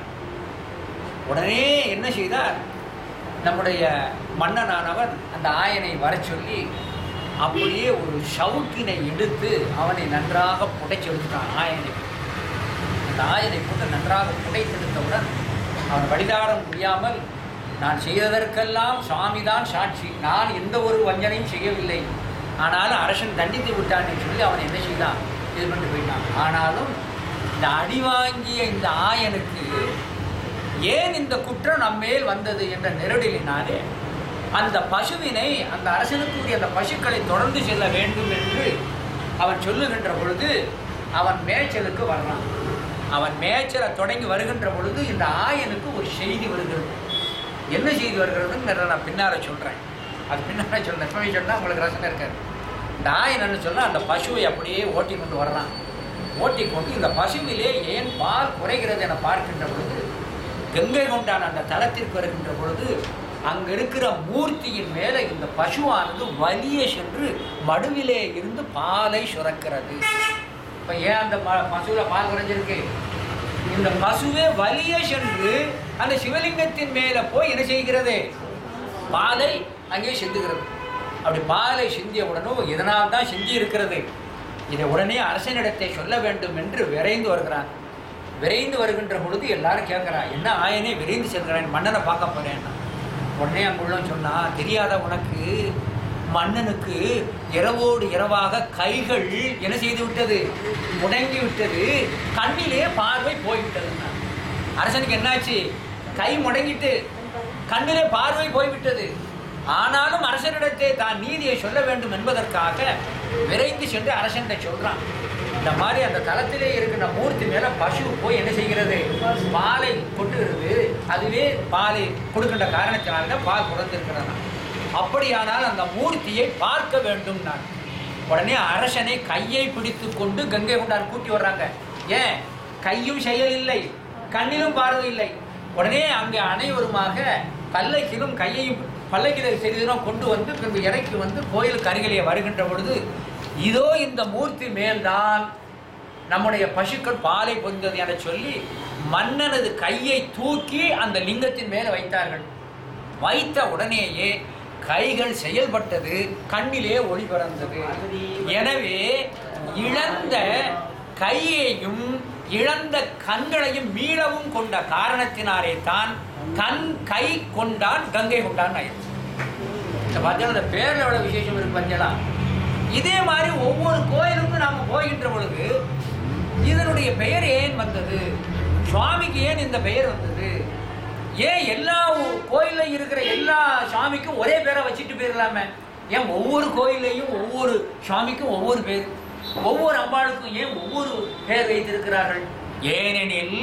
உடனே என்ன செய்தார், நம்முடைய மன்னனானவன் அந்த ஆயனை வர சொல்லி அப்படியே ஒரு சவுக்கினை எடுத்து அவனை நன்றாக புடைச்செடுத்தான். அந்த ஆயனை போட்டு நன்றாக புடைத்தெடுத்தவுடன் அவன் வழிதாட முடியாமல், நான் செய்ததற்கெல்லாம் சுவாமிதான் சாட்சி, நான் எந்த ஒரு வஞ்சனையும் செய்யவில்லை, ஆனாலும் அரசன் தண்டித்து விட்டான்னு சொல்லி அவன் என்ன செய்தான், இது பண்ணி போயிட்டான். ஆனாலும் இந்த அடி வாங்கிய இந்த ஆயனுக்கு ஏன் இந்த குற்றம் நம்மேல் வந்தது என்ற நெருடலினாலே அந்த பசுவினை, அந்த அரசனுக்குரிய அந்த பசுக்களை தொடர்ந்து செல்ல வேண்டும் என்று அவன் சொல்லுகின்ற பொழுது அவன் மேய்ச்சலுக்கு வர்றான். அவன் மேய்ச்சலை தொடங்கி வருகின்ற பொழுது இந்த ஆயனுக்கு ஒரு செய்தி வருகிறது. என்ன செய்தி வருகிறதுன்னு நான் பின்னால சொல்கிறேன். அது பின்னால சொல்கிறேன். எப்பவே சொன்னால் உங்களுக்கு ரசனை இருக்காது. இந்த ஆயன் என்ன சொன்னால், அந்த பசுவை அப்படியே ஓட்டி கொண்டு வர்றான். ஓட்டி கொண்டு இந்த பசுவிலே ஏன் பால் குறைகிறது என பார்க்கின்ற பொழுது, கங்கை கொண்டான அந்த தலத்திற்கு வருகின்ற பொழுது அங்கே இருக்கிற மூர்த்தியின் மேலே இந்த பசுவானது வலிய சென்று மடுவிலே இருந்து பாலை சுரக்கிறது. இப்போ ஏன் அந்த பசுவில் பால் குறைஞ்சிருக்கு, இந்த பசுவே வலிய சென்று அந்த சிவலிங்கத்தின் மேலே போய் என்ன செய்கிறது, பாலை அங்கே சிந்துகிறது. அப்படி பாலை சிந்திய உடனே இதனால் தான் சிந்தி இருக்கிறது, இதை உடனே அரசனிடத்தை சொல்ல வேண்டும் என்று விரைந்து வருகிறான். விரைந்து வருகின்ற பொழுது எல்லாரும் கேட்குறான், என்ன ஆயனே விரைந்து செல்கிறான், மன்னனை பார்க்க போறேன்னா. உடனே அங்குள்ள சொன்னா, தெரியாத உனக்கு மன்னனுக்கு இரவோடு இரவாக கைகள் என்ன செய்து விட்டது, முடங்கி விட்டது, கண்ணிலே பார்வை போய்விட்டது. அரசனுக்கு என்னாச்சு, கை முடங்கிட்டு கண்ணிலே பார்வை போய்விட்டது. ஆனாலும் அரசனிடத்தை தான் நீதியை சொல்ல வேண்டும் என்பதற்காக விரைந்து சென்று அரசன்கிட்ட சொல்றான். இந்த மாதிரி அந்த தலத்திலே இருக்கிற மூர்த்தி மேல பசு போய் என்ன செய்கிறது, பாலை கொட்டுகிறது. அதுவே பாலை கொடுக்கின்ற காரணத்தினால பால் குறைந்திருக்கிறதா. அப்படியானால் அந்த மூர்த்தியை பார்க்க வேண்டும். நான் உடனே அரசனை கையை பிடித்து கொண்டு கங்கை கொண்டார் கூட்டி வர்றாங்க. ஏன், கையும் செயல் இல்லை, கண்ணிலும் பார்வை இல்லை. உடனே அங்கே அனைவருமாக பல்லக்கிலும் கையையும் பல்லக்கில் சிறிதும் கொண்டு வந்து பின்பு இறக்கி வந்து கோயிலுக்கு அருகிலே வருகின்ற பொழுது, இதோ இந்த மூர்த்தி மேல்தான் நம்முடைய பசுக்கள் பாலை பொந்தது என சொல்லி மன்னனது கையை தூக்கி அந்த லிங்கத்தின் மேலே வைத்தார்கள். வைத்த உடனேயே கைகள் செயல்பட்டது, கண்ணிலே ஒளி பிறந்தது. எனவே இழந்த கையையும் இழந்த கண்களையும் மீளவும் கொண்ட காரணத்தினாலே தான் கை கொண்டான் கங்கை கொண்டான் ஆயிடுச்சு. பார்த்தீங்கன்னா அந்த பேரில் எவ்வளோ விசேஷம் இருக்கு பார்த்தீங்களா. இதே மாதிரி ஒவ்வொரு கோயிலுக்கும் நாம் போகின்ற பொழுது இதனுடைய பெயர் ஏன் வந்தது, சுவாமிக்கு ஏன் இந்த பெயர் வந்தது, ஏன் எல்லா கோயிலில் இருக்கிற எல்லா சுவாமிக்கும் ஒரே பேரை வச்சுட்டு போயிடலாமே, ஏன் ஒவ்வொரு கோயிலையும் ஒவ்வொரு சுவாமிக்கும் ஒவ்வொரு பேர், ஒவ்வொரு அம்பாளுக்கும் ஏன் ஒவ்வொரு பெயர் வைத்திருக்கிறார்கள்? ஏனெனில்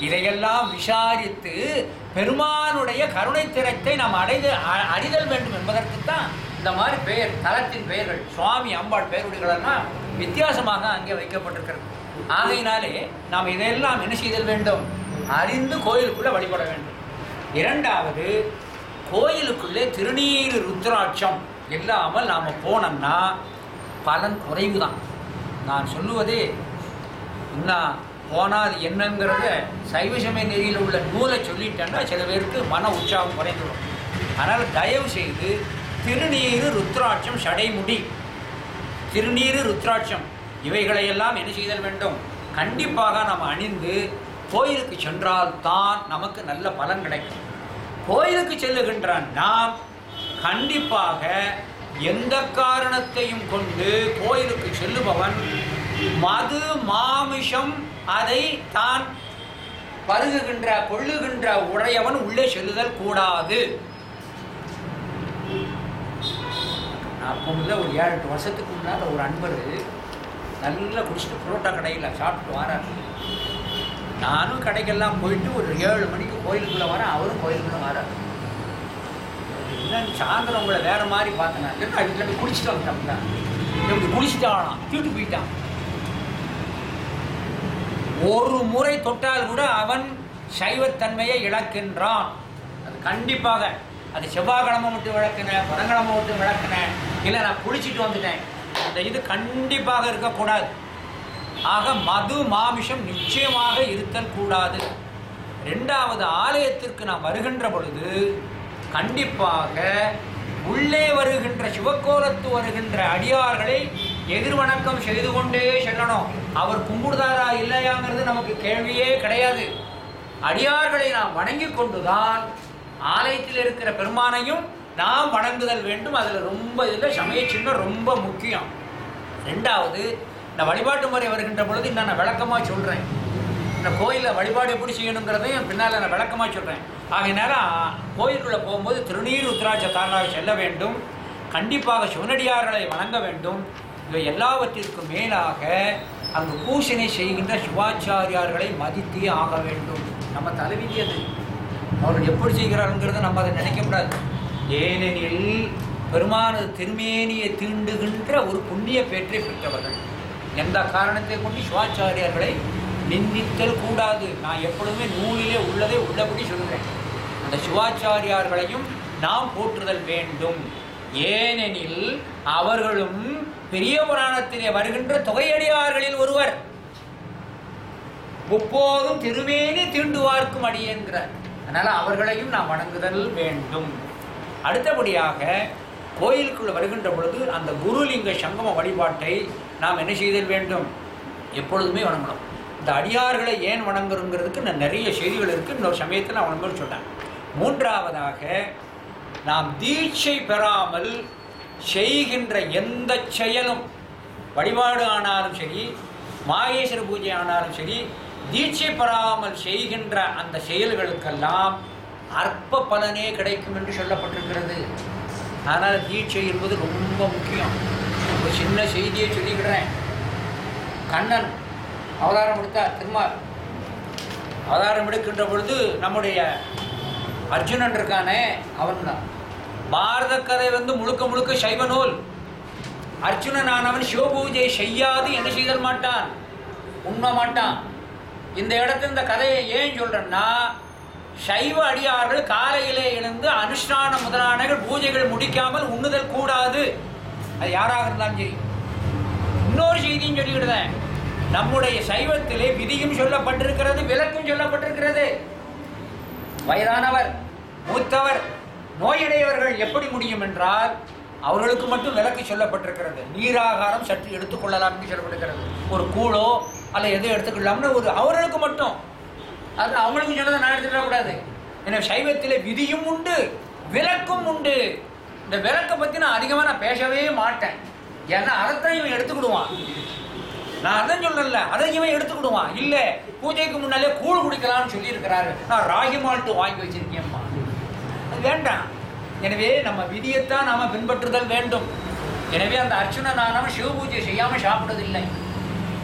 இதையெல்லாம் விசாரித்து பெருமானுடைய கருணை திறத்தை நாம் அறிதல் வேண்டும் என்பதற்குத்தான் இந்த மாதிரி பெயர், தலத்தின் பெயர்கள், சுவாமி அம்பாள் பெயருடைகளெல்லாம் வித்தியாசமாக அங்கே வைக்கப்பட்டிருக்கிறது. ஆகையினாலே நாம் இதையெல்லாம் என்ன செய்தல் வேண்டும், அறிந்து கோயிலுக்குள்ளே வழிபட வேண்டும். இரண்டாவது, கோயிலுக்குள்ளே திருநீறு ருத்ராட்சம் இல்லாமல் நாம் போனோம்னா பலன் குறைவு தான். நான் சொல்லுவதே இன்னும் போனால் அது என்னங்கிறத சைவ சமய நெறியில் உள்ள நூலை சொல்லிட்டேன்னா சில பேருக்கு மன உற்சாகம் குறைந்துடும். அதனால் தயவு செய்து திருநீறு ருத்ராட்சம், சடைமுடி, திருநீறு ருத்ராட்சம் இவைகளையெல்லாம் என்ன செய்தல் வேண்டும், கண்டிப்பாக நாம் அணிந்து கோயிலுக்கு சென்றால் தான் நமக்கு நல்ல பலன் கிடைக்கும். கோயிலுக்கு செல்லுகின்ற நாம் கண்டிப்பாக எந்த காரணத்தையும் கொண்டு கோயிலுக்கு செல்லுபவன் மது மாமிஷம் அதை தான் பருகுகின்ற கொள்ளுகின்ற உடையவன் உள்ளே செல்லுதல் கூடாது. அப்போ ஒரு 7-8 வருஷத்துக்கு முன்னால் ஒரு அன்பர் நல்லா குடிச்சிட்டு புரோட்டா கடையில் சாப்பிட்டு வரார். நானும் கடைக்கெல்லாம் போயிட்டு ஒரு 7 மணிக்கு கோயிலுக்குள்ளே வரேன், அவரும் கோயிலுக்குள்ளே வரார். என்னன்னு சாயந்தரம் உங்களை வேற மாதிரி பார்த்தேன். அதுக்கு குடிச்சிட்டு வந்துட்டோம்னா எப்படி குடிச்சிட்டான், தீட்டு போயிட்டான். ஒரு முறை தொட்டால் கூட அவன் சைவத்தன்மையை இழக்கின்றான். அது கண்டிப்பாக, அது செவ்வாய்க்கிழமை மட்டும் விளக்குனேன், புதன்கிழமை மட்டும் விளக்குனேன், இல்லை நான் குளிச்சுட்டு வந்துட்டேன், அந்த இது கண்டிப்பாக இருக்கக்கூடாது. ஆக மது மாமிஷம் நிச்சயமாக இருத்தல் கூடாது. ரெண்டாவது, ஆலயத்திற்கு நாம் வருகின்ற பொழுது கண்டிப்பாக உள்ளே வருகின்ற சிவக்கோலத்து வருகின்ற அடியார்களை எதிர்வணக்கம் செய்து கொண்டே செல்லணும். அவர் கும்பிடுதாரா இல்லையாங்கிறது நமக்கு கேள்வியே கிடையாது. அடியார்களை நாம் வணங்கி கொண்டுதான் ஆலயத்தில் இருக்கிற பெருமானையும் நாம் வணங்குதல் வேண்டும். அதில் ரொம்ப இதில் சமய சின்னம் ரொம்ப முக்கியம். ரெண்டாவது, இந்த வழிபாட்டு முறை வருகின்ற பொழுது நான் விளக்கமாக சொல்கிறேன். இந்த கோயிலில் வழிபாடு எப்படி செய்யணுங்கிறதையும் பின்னால் நான் விளக்கமாக சொல்கிறேன். ஆகையினால கோயிலுக்குள்ளே போகும்போது திருநீர் ருத்ராட்சத்தாராக செல்ல வேண்டும். கண்டிப்பாக சிவனடியார்களை வணங்க வேண்டும். இவை எல்லாவற்றிற்கும் மேலாக அங்கு பூசனை செய்கின்ற சிவாச்சாரியார்களை மதித்தே ஆக வேண்டும். நம்ம தலைவிதி அது. அவர்கள் எப்படி செய்கிறாருங்கிறத நம்ம அதை நினைக்கக்கூடாது. ஏனெனில் பெருமானது திருமேனியை தீண்டுகின்ற ஒரு புண்ணிய பேற்றை பெற்றவர்கள். எந்த காரணத்தை கொண்டு சிவாச்சாரியார்களை நிந்தித்தல் கூடாது. நான் எப்பொழுதுமே நூலிலே உள்ளதை உள்ளபடி சொல்கிறேன். அந்த சிவாச்சாரியார்களையும் நாம் போற்றுதல் வேண்டும். ஏனெனில் அவர்களும் பெரிய புராணத்திலே வருகின்ற தொகையடியார்களில் ஒருவர். முப்போதும் திருமேனி தீண்டுவார்க்கும் அடி என்கிறார். அதனால் அவர்களையும் நாம் வணங்குதல் வேண்டும். அடுத்தபடியாக கோயிலுக்குள்ள வருகின்ற பொழுது அந்த குருலிங்க சங்கம வழிபாட்டை நாம் என்ன செய்தல் வேண்டும், எப்பொழுதுமே வணங்கணும். இந்த அடியார்களை ஏன் வணங்குறதுக்கு நான் நிறைய செய்திகள் இருக்குது. இன்னொரு சமயத்தில் நான் வணங்குன்னு சொன்னேன். மூன்றாவதாக, நாம் தீட்சை பெறாமல் செய்கின்ற எந்த செயலும், வழிபாடு ஆனாலும் சரி, மாகேஸ்வர பூஜை ஆனாலும் சரி, தீட்சை பெறாமல் செய்கின்ற அந்த செயல்களுக்கெல்லாம் அற்ப பலனே கிடைக்கும் என்று சொல்லப்பட்டிருக்கிறது. அதனால் தீட்சை என்பது ரொம்ப முக்கியம். ஒரு சின்ன செய்தியை சொல்லிக்கிறேன். கண்ணன் அவதாரம் எடுத்தார். திருமால் அவதாரம் எடுக்கின்ற பொழுது நம்முடைய அர்ஜுனன் இருக்கானே, அவன் தான். பாரத கதை முழுக்க முழுக்க சைவ நூல். அர்ஜுனனானவன் சிவபூஜை செய்யாது என்ன செய்தல் மாட்டான், உண்ண மாட்டான். இந்த இடத்துல இந்த கதையை ஏன் சொல்றேன்னா, சைவ அடியார்கள் காலையிலே எழுந்து அனுஷ்டான முதலான பூஜைகள் முடிக்காமல் உண்ணுதல் கூடாது. அது யாராக இருந்தாலும் சரி. இன்னொரு செய்தியும் சொல்லிக்கிடுதேன். நம்முடைய சைவத்திலே விதியும் சொல்லப்பட்டிருக்கிறது, விலக்கும் சொல்லப்பட்டிருக்கிறது. வயதானவர், மூத்தவர், நோயுடையவர்கள் எப்படி முடியும் என்றால் அவர்களுக்கு மட்டும் விலக்கு சொல்லப்பட்டிருக்கிறது. நீராகாரம் சற்று எடுத்துக்கொள்ளலாம் என்று சொல்லப்பட்டிருக்கிறது. ஒரு கூழோ அல்ல எதோ எடுத்துக்கொள்ளலாம்னு ஒரு அவர்களுக்கு மட்டும். அது அவங்களுக்கு சொன்னதை நான் எடுத்துக்கூடாது. ஏன்னா சைவத்தில் விதியும் உண்டு, விலக்கும் உண்டு. இந்த விலக்கை பற்றி நான் அதிகமாக நான் பேசவே மாட்டேன். ஏன்னா அதைத்தான் இவன் எடுத்துக்கிடுவான். நான் அதான் சொல்லல, அதை இவன் எடுத்துக்கிடுவான். இல்லை பூஜைக்கு முன்னாலே கூழ் குடிக்கலாம்னு சொல்லியிருக்கிறாரு, நான் ராகி மால்ட்டு வாங்கி வச்சிருக்கேன்மா, அது வேண்டாம். எனவே நம்ம விதியைத்தான் நாம் பின்பற்றுதல் வேண்டும். எனவே அந்த அர்ச்சுனனானவன் சிவபூஜை செய்யாமல் சாப்பிடுவதில்லை.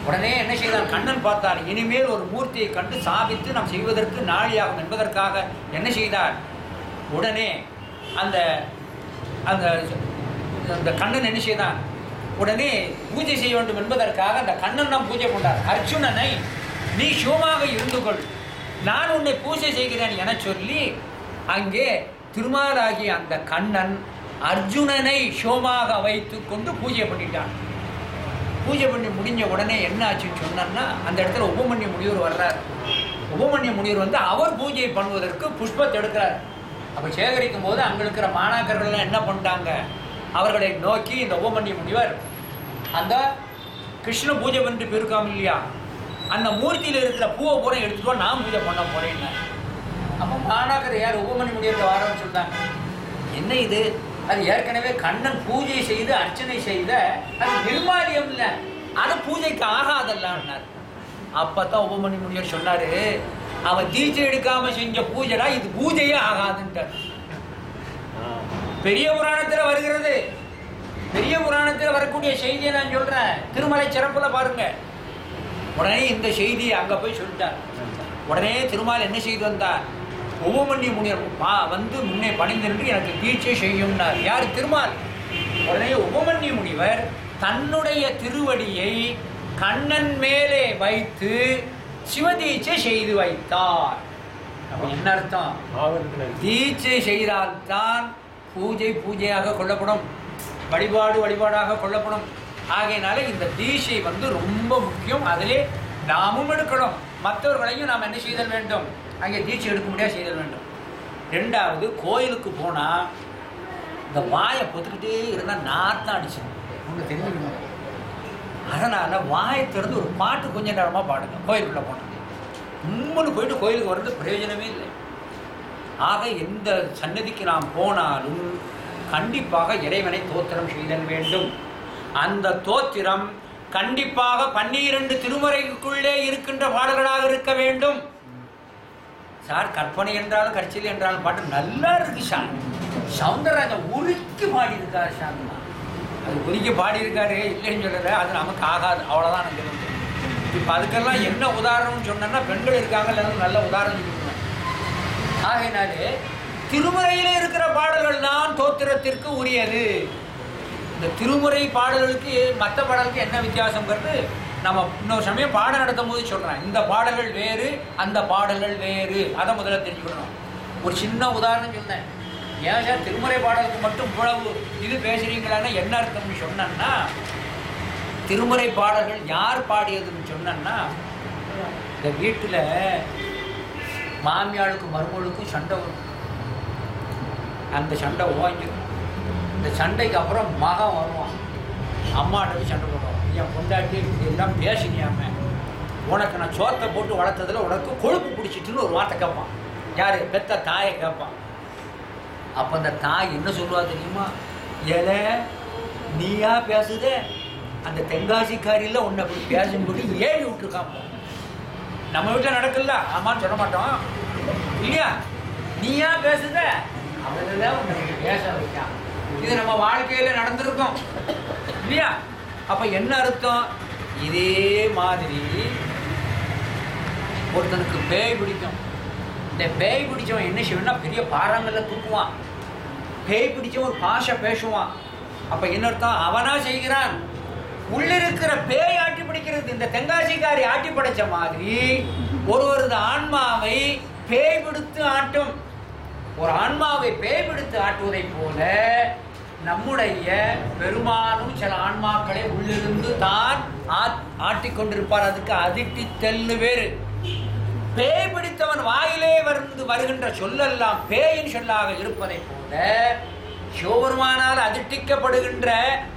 உடனே என்ன செய்தான், கண்ணன் பார்த்தார். இனிமேல் ஒரு மூர்த்தியை கண்டு சாபித்து நாம் செய்வதற்கு நாளியாகும் என்பதற்காக என்ன செய்தார், உடனே அந்த அந்த அந்த கண்ணன் என்ன செய்தான், உடனே பூஜை செய்ய வேண்டும் என்பதற்காக அந்த கண்ணன் தான் பூஜை கொண்டார். அர்ஜுனனை நீ சிவமாக இருந்து கொள், நான் உன்னை பூஜை செய்கிறேன் என சொல்லி அங்கே திருமாலாகிய அந்த கண்ணன் அர்ஜுனனை சிவமாக வைத்து கொண்டு பூஜை பண்ணிட்டான். பூஜை பண்ணி முடிஞ்ச உடனே என்ன ஆச்சுன்னு சொன்னா, அந்த இடத்துல உபமன்ய முனிவர் வர்றார். உபமன்ய முனிவர் அவர் பூஜை பண்ணுவதற்கு புஷ்பத்தை எடுக்கிறார். அப்போ சேகரிக்கும் போது அங்கே இருக்கிற மாணாக்கர்கள்லாம் என்ன பண்ணிட்டாங்க, அவர்களை நோக்கி இந்த உபமன்ய முனிவர் அந்த கிருஷ்ண பூஜை பண்ணிட்டு போயிருக்காம இல்லையா, அந்த மூர்த்தியில் இருக்கிற பூவை பூரா எடுத்துட்டோம், நான் பூஜை பண்ண போறேன்னு. அப்போ மாணாக்கர் யார் உபமன்ய முனிவர்கிட்ட வாரன்னு சொல்லிட்டாங்க. என்ன இது, அது ஏற்கனவே கண்ணன் பூஜை செய்து அர்ச்சனை செய்த அது நிர்மாலியம் இல்லை, அது பூஜைக்கு ஆகாதல்லான்னார். அப்பதான் உபமன்ய முனிவர் சொன்னாரு, அவன் தீட்சை எடுக்காம செஞ்ச பூஜைடா, இது பூஜையே ஆகாதுன்ட்டார். பெரிய புராணத்தில் வருகிறது. பெரிய புராணத்தில் வரக்கூடிய செய்தியை நான் சொல்றேன். திருமலை சிறப்புல பாருங்க. உடனே இந்த செய்தியை அங்க போய் சொல்லிட்டார். உடனே திருமால் என்ன செய்து வந்தார், உபமன்ய முனிவர் முன்னே பணிந்திருந்து எனக்கு தீட்சை செய்யும்னார். யார், திருமால். உடனே உபமன்ய முனிவர் தன்னுடைய திருவடியை கண்ணன் மேலே வைத்து சிவதீட்சை செய்து வைத்தார். அப்ப என்ன அர்த்தம், தீட்சை செய்தால்தான் பூஜை பூஜையாக கொள்ளப்படும், வழிபாடு வழிபாடாக கொள்ளப்படும். ஆகையினால இந்த தீட்சை ரொம்ப முக்கியம். அதிலே நாமும் எடுக்கணும், மற்றவர்களையும் நாம் என்ன செய்தல் வேண்டும், அங்கே தீட்சை எடுக்க முடியாது செய்தல் வேண்டும். ரெண்டாவது, கோயிலுக்கு போனால் இந்த வாயை பொத்துக்கிட்டே இருந்தால் நார்த்தான் அடிச்சிடும், உங்களுக்கு தெரிஞ்சுக்கணும். அதனால் வாயை திறந்து ஒரு பாட்டு கொஞ்ச நேரமாக பாடுங்க. கோயிலுக்குள்ளே போனால் உண்மைன்னு போயிட்டு கோயிலுக்கு வர்றது பிரயோஜனமே இல்லை. ஆக எந்த சன்னதிக்கு நாம் போனாலும் கண்டிப்பாக இறைவனை தோத்திரம் செய்தல் வேண்டும். அந்த தோத்திரம் கண்டிப்பாக 12 திருமுறைக்குள்ளே இருக்கின்ற பாடல்களாக இருக்க வேண்டும். சார் கற்பனை என்றாலும் கற்சிலை என்றாலும் பாட்டு நல்லா இருக்கு சார். சவுந்தரராஜன் உருக்கி பாடியிருக்காரு சார். அது உருக்கி பாடியிருக்காரு இல்லைன்னு சொல்லல, அது நமக்கு ஆகாது, அவ்வளோதான். எனக்கு இப்போ அதுக்கெல்லாம் என்ன உதாரணம்னு சொன்னோன்னா, பெண்கள் இருக்காங்க இல்லைன்னு நல்ல உதாரணம் சொல்லியிருக்கேன். ஆகையினாலே திருமுறையிலே இருக்கிற பாடல்கள் தான் தோத்திரத்திற்கு உரியது. இந்த திருமுறை பாடல்களுக்கு மற்ற பாடலுக்கு என்ன வித்தியாசங்கிறது நம்ம இன்னொரு சமயம் பாடம் நடத்தும் போது சொல்கிறேன். இந்த பாடல்கள் வேறு, அந்த பாடல்கள் வேறு, அதை முதல்ல தெரிஞ்சுக்கணும். ஒரு சின்ன உதாரணம் சொன்னேன். ஏன் சார் திருமுறை பாடலுக்கு மட்டும் இவ்வளவு இது பேசுகிறீங்களான்னா என்ன அர்த்தம்னு சொன்னேன்னா, திருமுறை பாடல்கள் யார் பாடியதுன்னு சொன்னேன்னா, இந்த வீட்டில் மாமியாளுக்கும் மருமகளுக்கும் சண்டை வரும். அந்த சண்டை ஓங்கிடும். இந்த சண்டைக்கு அப்புறம் மகன் வருவான், அம்மாட்ட போய் சண்டை போடுவான். என் பொண்டாட்டி எல்லாம் பேசினியாம, உனக்கு நான் சோத்தை போட்டு வளர்த்ததில் உனக்கு கொழுப்பு பிடிச்சிட்டுன்னு ஒரு வார்த்தை கேட்பான். யார், பெத்த தாயை கேட்பான். அப்போ அந்த தாய் என்ன சொல்லுவா தெரியுமா, ஏழை நீயா பேசுத அந்த தென்காசிக்காரியில் உன்னை அப்படி பேசும்படி ஏறி விட்டுருக்கான். நம்ம வீட்டில் நடக்கல, ஆமான்னு சொல்ல மாட்டோம் இல்லையா? நீயா பேசுத அவதான் உன்னை பேச வைக்கான். இது நம்ம வாழ்க்கையில் நடந்திருக்கோம் இல்லையா? அப்போ என்ன அர்த்தம்? இதே மாதிரி ஒருத்தனுக்கு பேய் பிடிக்கும். இந்த பேய் பிடிச்சவன் என்ன செய்வான்னா பெரிய பாறாங்கல்ல தூக்குவான். பேய் பிடிச்சவன் ஒரு பாஷை பேசுவான். அப்போ என்ன அர்த்தம்? அவனா செய்கிறான். உள்ளிருக்கிற பேய் ஆட்டி பிடிக்கிறது. இந்த தென்காசிக்காரி ஆட்டி படைச்ச மாதிரி ஒருவரது ஆன்மாவை பேய் பிடித்து ஆட்டும். ஒரு ஆன்மாவை பேய் பிடித்து ஆட்டுவதை போல நம்முடைய பெருமானும் சில ஆன்மாக்களை உள்ளிருந்து தான் ஆட்டிக்கொண்டிருப்பார். அதுக்கு அதிட்டித்தல்னு பேரு. பேய் பிடித்தவன் வாயிலே வருகின்ற சொல்லெல்லாம் பேயின் சொல்லாக இருப்பதை போல சிவபெருமானால் அதிர்ஷ்டிக்கப்படுகின்ற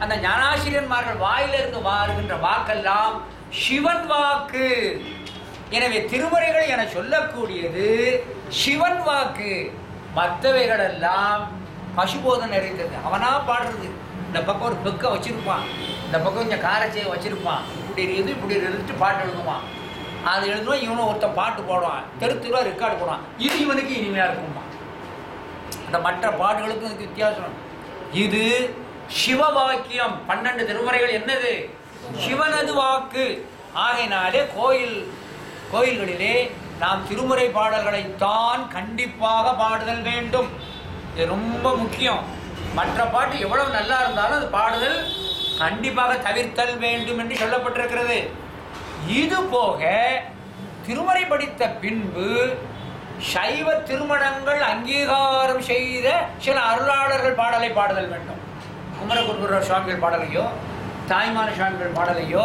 அந்த ஞானாசிரியன்மார்கள் வாயிலிருந்து வருகின்ற வாக்கெல்லாம் சிவன் வாக்கு. எனவே திருமுறைகள் என சொல்லக்கூடியது சிவன் வாக்கு. மற்றவைகளெல்லாம் பசுபோதம் நிறைந்தது. அவனா பாடுறது. இந்த பக்கம் ஒரு பெக்க வச்சிருப்பான், இந்த பக்கம் கொஞ்சம் காரச்சையை வச்சிருப்பான். இப்படி இருக்குது இப்படி எழுதிட்டு பாட்டு எழுதுவான். அது எழுதுவான். இவனும் ஒருத்தன் பாட்டு போடுவான், தெருத்துருவா ரெக்கார்டு போடுவான். இது இவனுக்கு இனிமையாக இருக்குமா? அந்த மற்ற பாட்டுகளுக்கும் இதுக்கு வித்தியாசம். இது சிவ வாக்கியம். 12 திருமுறைகள் என்னது? சிவனது வாக்கு. ஆகையினாலே கோயில்களிலே நாம் திருமுறை பாடல்களைத்தான் கண்டிப்பாக பாடுதல் வேண்டும். இது ரொம்ப முக்கியம். மற்ற பாட்டு எவ்வளவு நல்லா இருந்தாலும் அது பாடுதல் கண்டிப்பாக தவிர்த்தல் வேண்டும் என்று சொல்லப்பட்டிருக்கிறது. இது போக திருமுறை படித்த பின்பு சைவ திருமணங்கள் அங்கீகாரம் செய்த சில அருளாளர்கள் பாடலை பாடுதல் வேண்டும். குமரகுருபரர் சுவாமிகள் பாடலையோ, தாய்மான சுவாமிகள் பாடலையோ,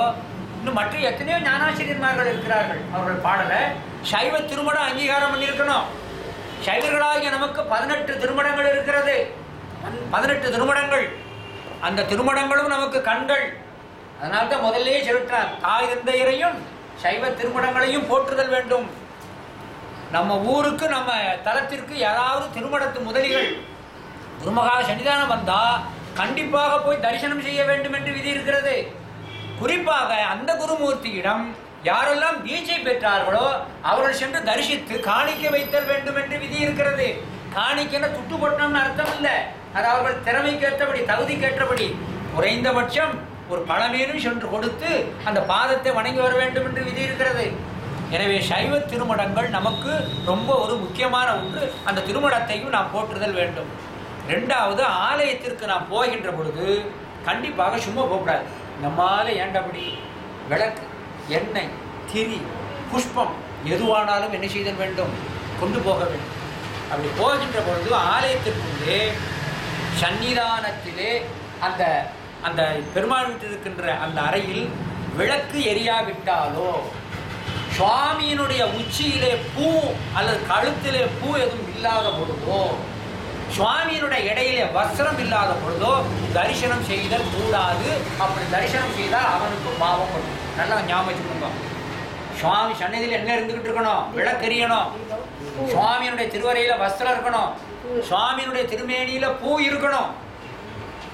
இன்னும் மற்ற எத்தனையோ ஞானாசிரியன்மார்கள் இருக்கிறார்கள். அவர்கள் பாடலை சைவ திருமணம் அங்கீகாரம் பண்ணியிருக்கணும். சைவர்களாகிய நமக்கு 18 திருமணங்கள் இருக்கிறது. 18 திருமணங்கள். அந்த திருமணங்களும் நமக்கு கண்கள். அதனால்தான் முதல்லே சொல்லிட்டார், தாய் தந்தையரையும் சைவ திருமணங்களையும் போற்றுதல் வேண்டும். நம்ம ஊருக்கு நம்ம தலத்திற்கு யாராவது திருமணத்து முதலிகள் குருமகா சன்னிதானம் வந்தால் கண்டிப்பாக போய் தரிசனம் செய்ய வேண்டும் என்று விதி இருக்கிறது. குறிப்பாக அந்த குருமூர்த்தியிடம் யாரெல்லாம் தீட்சை பெற்றார்களோ அவர்கள் சென்று தரிசித்து காணிக்க வைத்தல் வேண்டும் என்று விதி இருக்கிறது. காணிக்கென துட்டு போட்டோம்னு அர்த்தம் இல்லை. அது அவர்கள் திறமைக்கு ஏற்றபடி, தகுதிக்கு ஏற்றபடி குறைந்தபட்சம் ஒரு பழமேனும் சென்று கொடுத்து அந்த பாதத்தை வணங்கி வர வேண்டும் என்று விதி இருக்கிறது. எனவே சைவ திருமணங்கள் நமக்கு ரொம்ப ஒரு முக்கியமான ஒன்று. அந்த திருமணத்தையும் நாம் போற்றுதல் வேண்டும். 2வது, ஆலயத்திற்கு நாம் போகின்ற பொழுது கண்டிப்பாக சும்மா போகக்கூடாது. நம்மால ஏண்டபடி விளக்கு, எண்ணெய், திரி, புஷ்பம் எதுவானாலும் என்ன செய்தல் வேண்டும்? கொண்டு போக வேண்டும். அப்படி போகின்ற பொழுது ஆலயத்திற்குள்ளே சன்னிதானத்திலே அந்த அந்த பெருமாள் வீட்டில் இருக்கின்ற அந்த அறையில் விளக்கு எரியாவிட்டாலோ, சுவாமியினுடைய உச்சியிலே பூ அல்லது கழுத்திலே பூ எதுவும் இல்லாத பொழுதோ, சுவாமியினுடைய இடையிலே வஸ்திரம் இல்லாத பொழுதோ தரிசனம் செய்தல் கூடாது. அப்படி தரிசனம் செய்தால் அவனுக்கு பாவம் வரும். நல்லா ஞாபகம் வச்சுக்கோங்க. சுவாமி சன்னதியில் என்ன இருந்துகிட்டு இருக்கணும்? விளக்கெரியணும். சுவாமியினுடைய திருவரையில வஸ்திரம் இருக்கணும். சுவாமியினுடைய திருமேனியில பூ இருக்கணும்.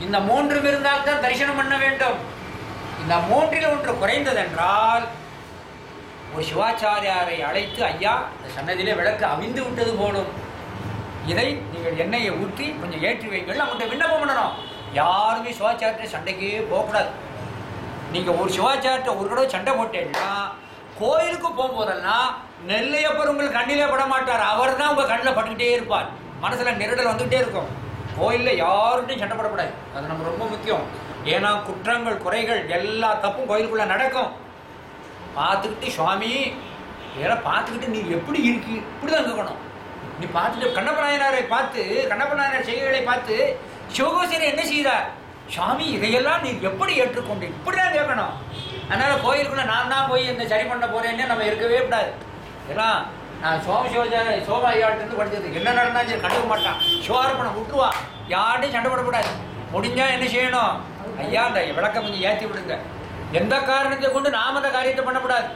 இந்த 3 இருந்தால் தான் தரிசனம் பண்ண வேண்டும். இந்த 3ல் ஒன்று குறைந்ததென்றால் ஒரு சிவாச்சாரியாரை அழைத்து, ஐயா இந்த சன்னதியிலே விளக்கு அவிந்து விட்டது போலும், இதை நீங்கள் எண்ணெயை ஊற்றி கொஞ்சம் ஏற்றி வைங்கள், அவங்கள்ட்ட விண்ணப்பம் பண்ணணும். யாருமே சிவாச்சாரியத்தை சண்டைக்கே போகக்கூடாது. நீங்கள் ஒரு சிவாச்சாரியத்தை ஒரு தடவை சண்டை போட்டேன்னா கோயிலுக்கு போகும்போதெல்லாம் நெல்லையப்பர் உங்கள் கண்ணிலே பட மாட்டார். அவர் தான் உங்கள் கண்ணில் பட்டுக்கிட்டே இருப்பார். மனசில் நெருடல் வந்துகிட்டே இருக்கும். கோயிலில் யாருகிட்டையும் சண்டை போடக்கூடாது. அது நம்ம ரொம்ப முக்கியம். ஏன்னா குற்றங்கள், குறைகள், எல்லா தப்பும் கோயிலுக்குள்ளே நடக்கும். பார்த்துக்கிட்டு சுவாமி இதெல்லாம் பார்த்துக்கிட்டு நீ எப்படி இருக்கு இப்படி தான் இருக்கணும். நீ பார்த்துட்டு கண்ணப்ப நாயனாரை பார்த்து, கண்ணப்ப நாயனார் செய்கைகளை பார்த்து சிவகோசரி என்ன செய்தார்? சுவாமி இதையெல்லாம் நீ எப்படி ஏற்றுக்கொண்டு இப்படி தான் கேட்கணும். அதனால் கோயிலுக்குள்ளே நான் தான் போய் இந்த சரி பண்ண போகிறேன்னு நம்ம இருக்கவே கூடாது. ஏன்னா நான் சோமா ஐயாட்டிருந்து படித்தது, என்ன நடந்தாலும் சரி கண்டுக்க மாட்டான். சிவார்ப்பணம் விட்டுருவா. யார்ட்டையும் சண்டை போடக்கூடாது. முடிஞ்சால் என்ன செய்யணும்? ஐயா இந்த விளக்கம் கொஞ்சம் ஏற்றி விடுங்க. எந்த காரணத்தை கொண்டு நாம் அந்த காரியத்தை பண்ணக்கூடாது.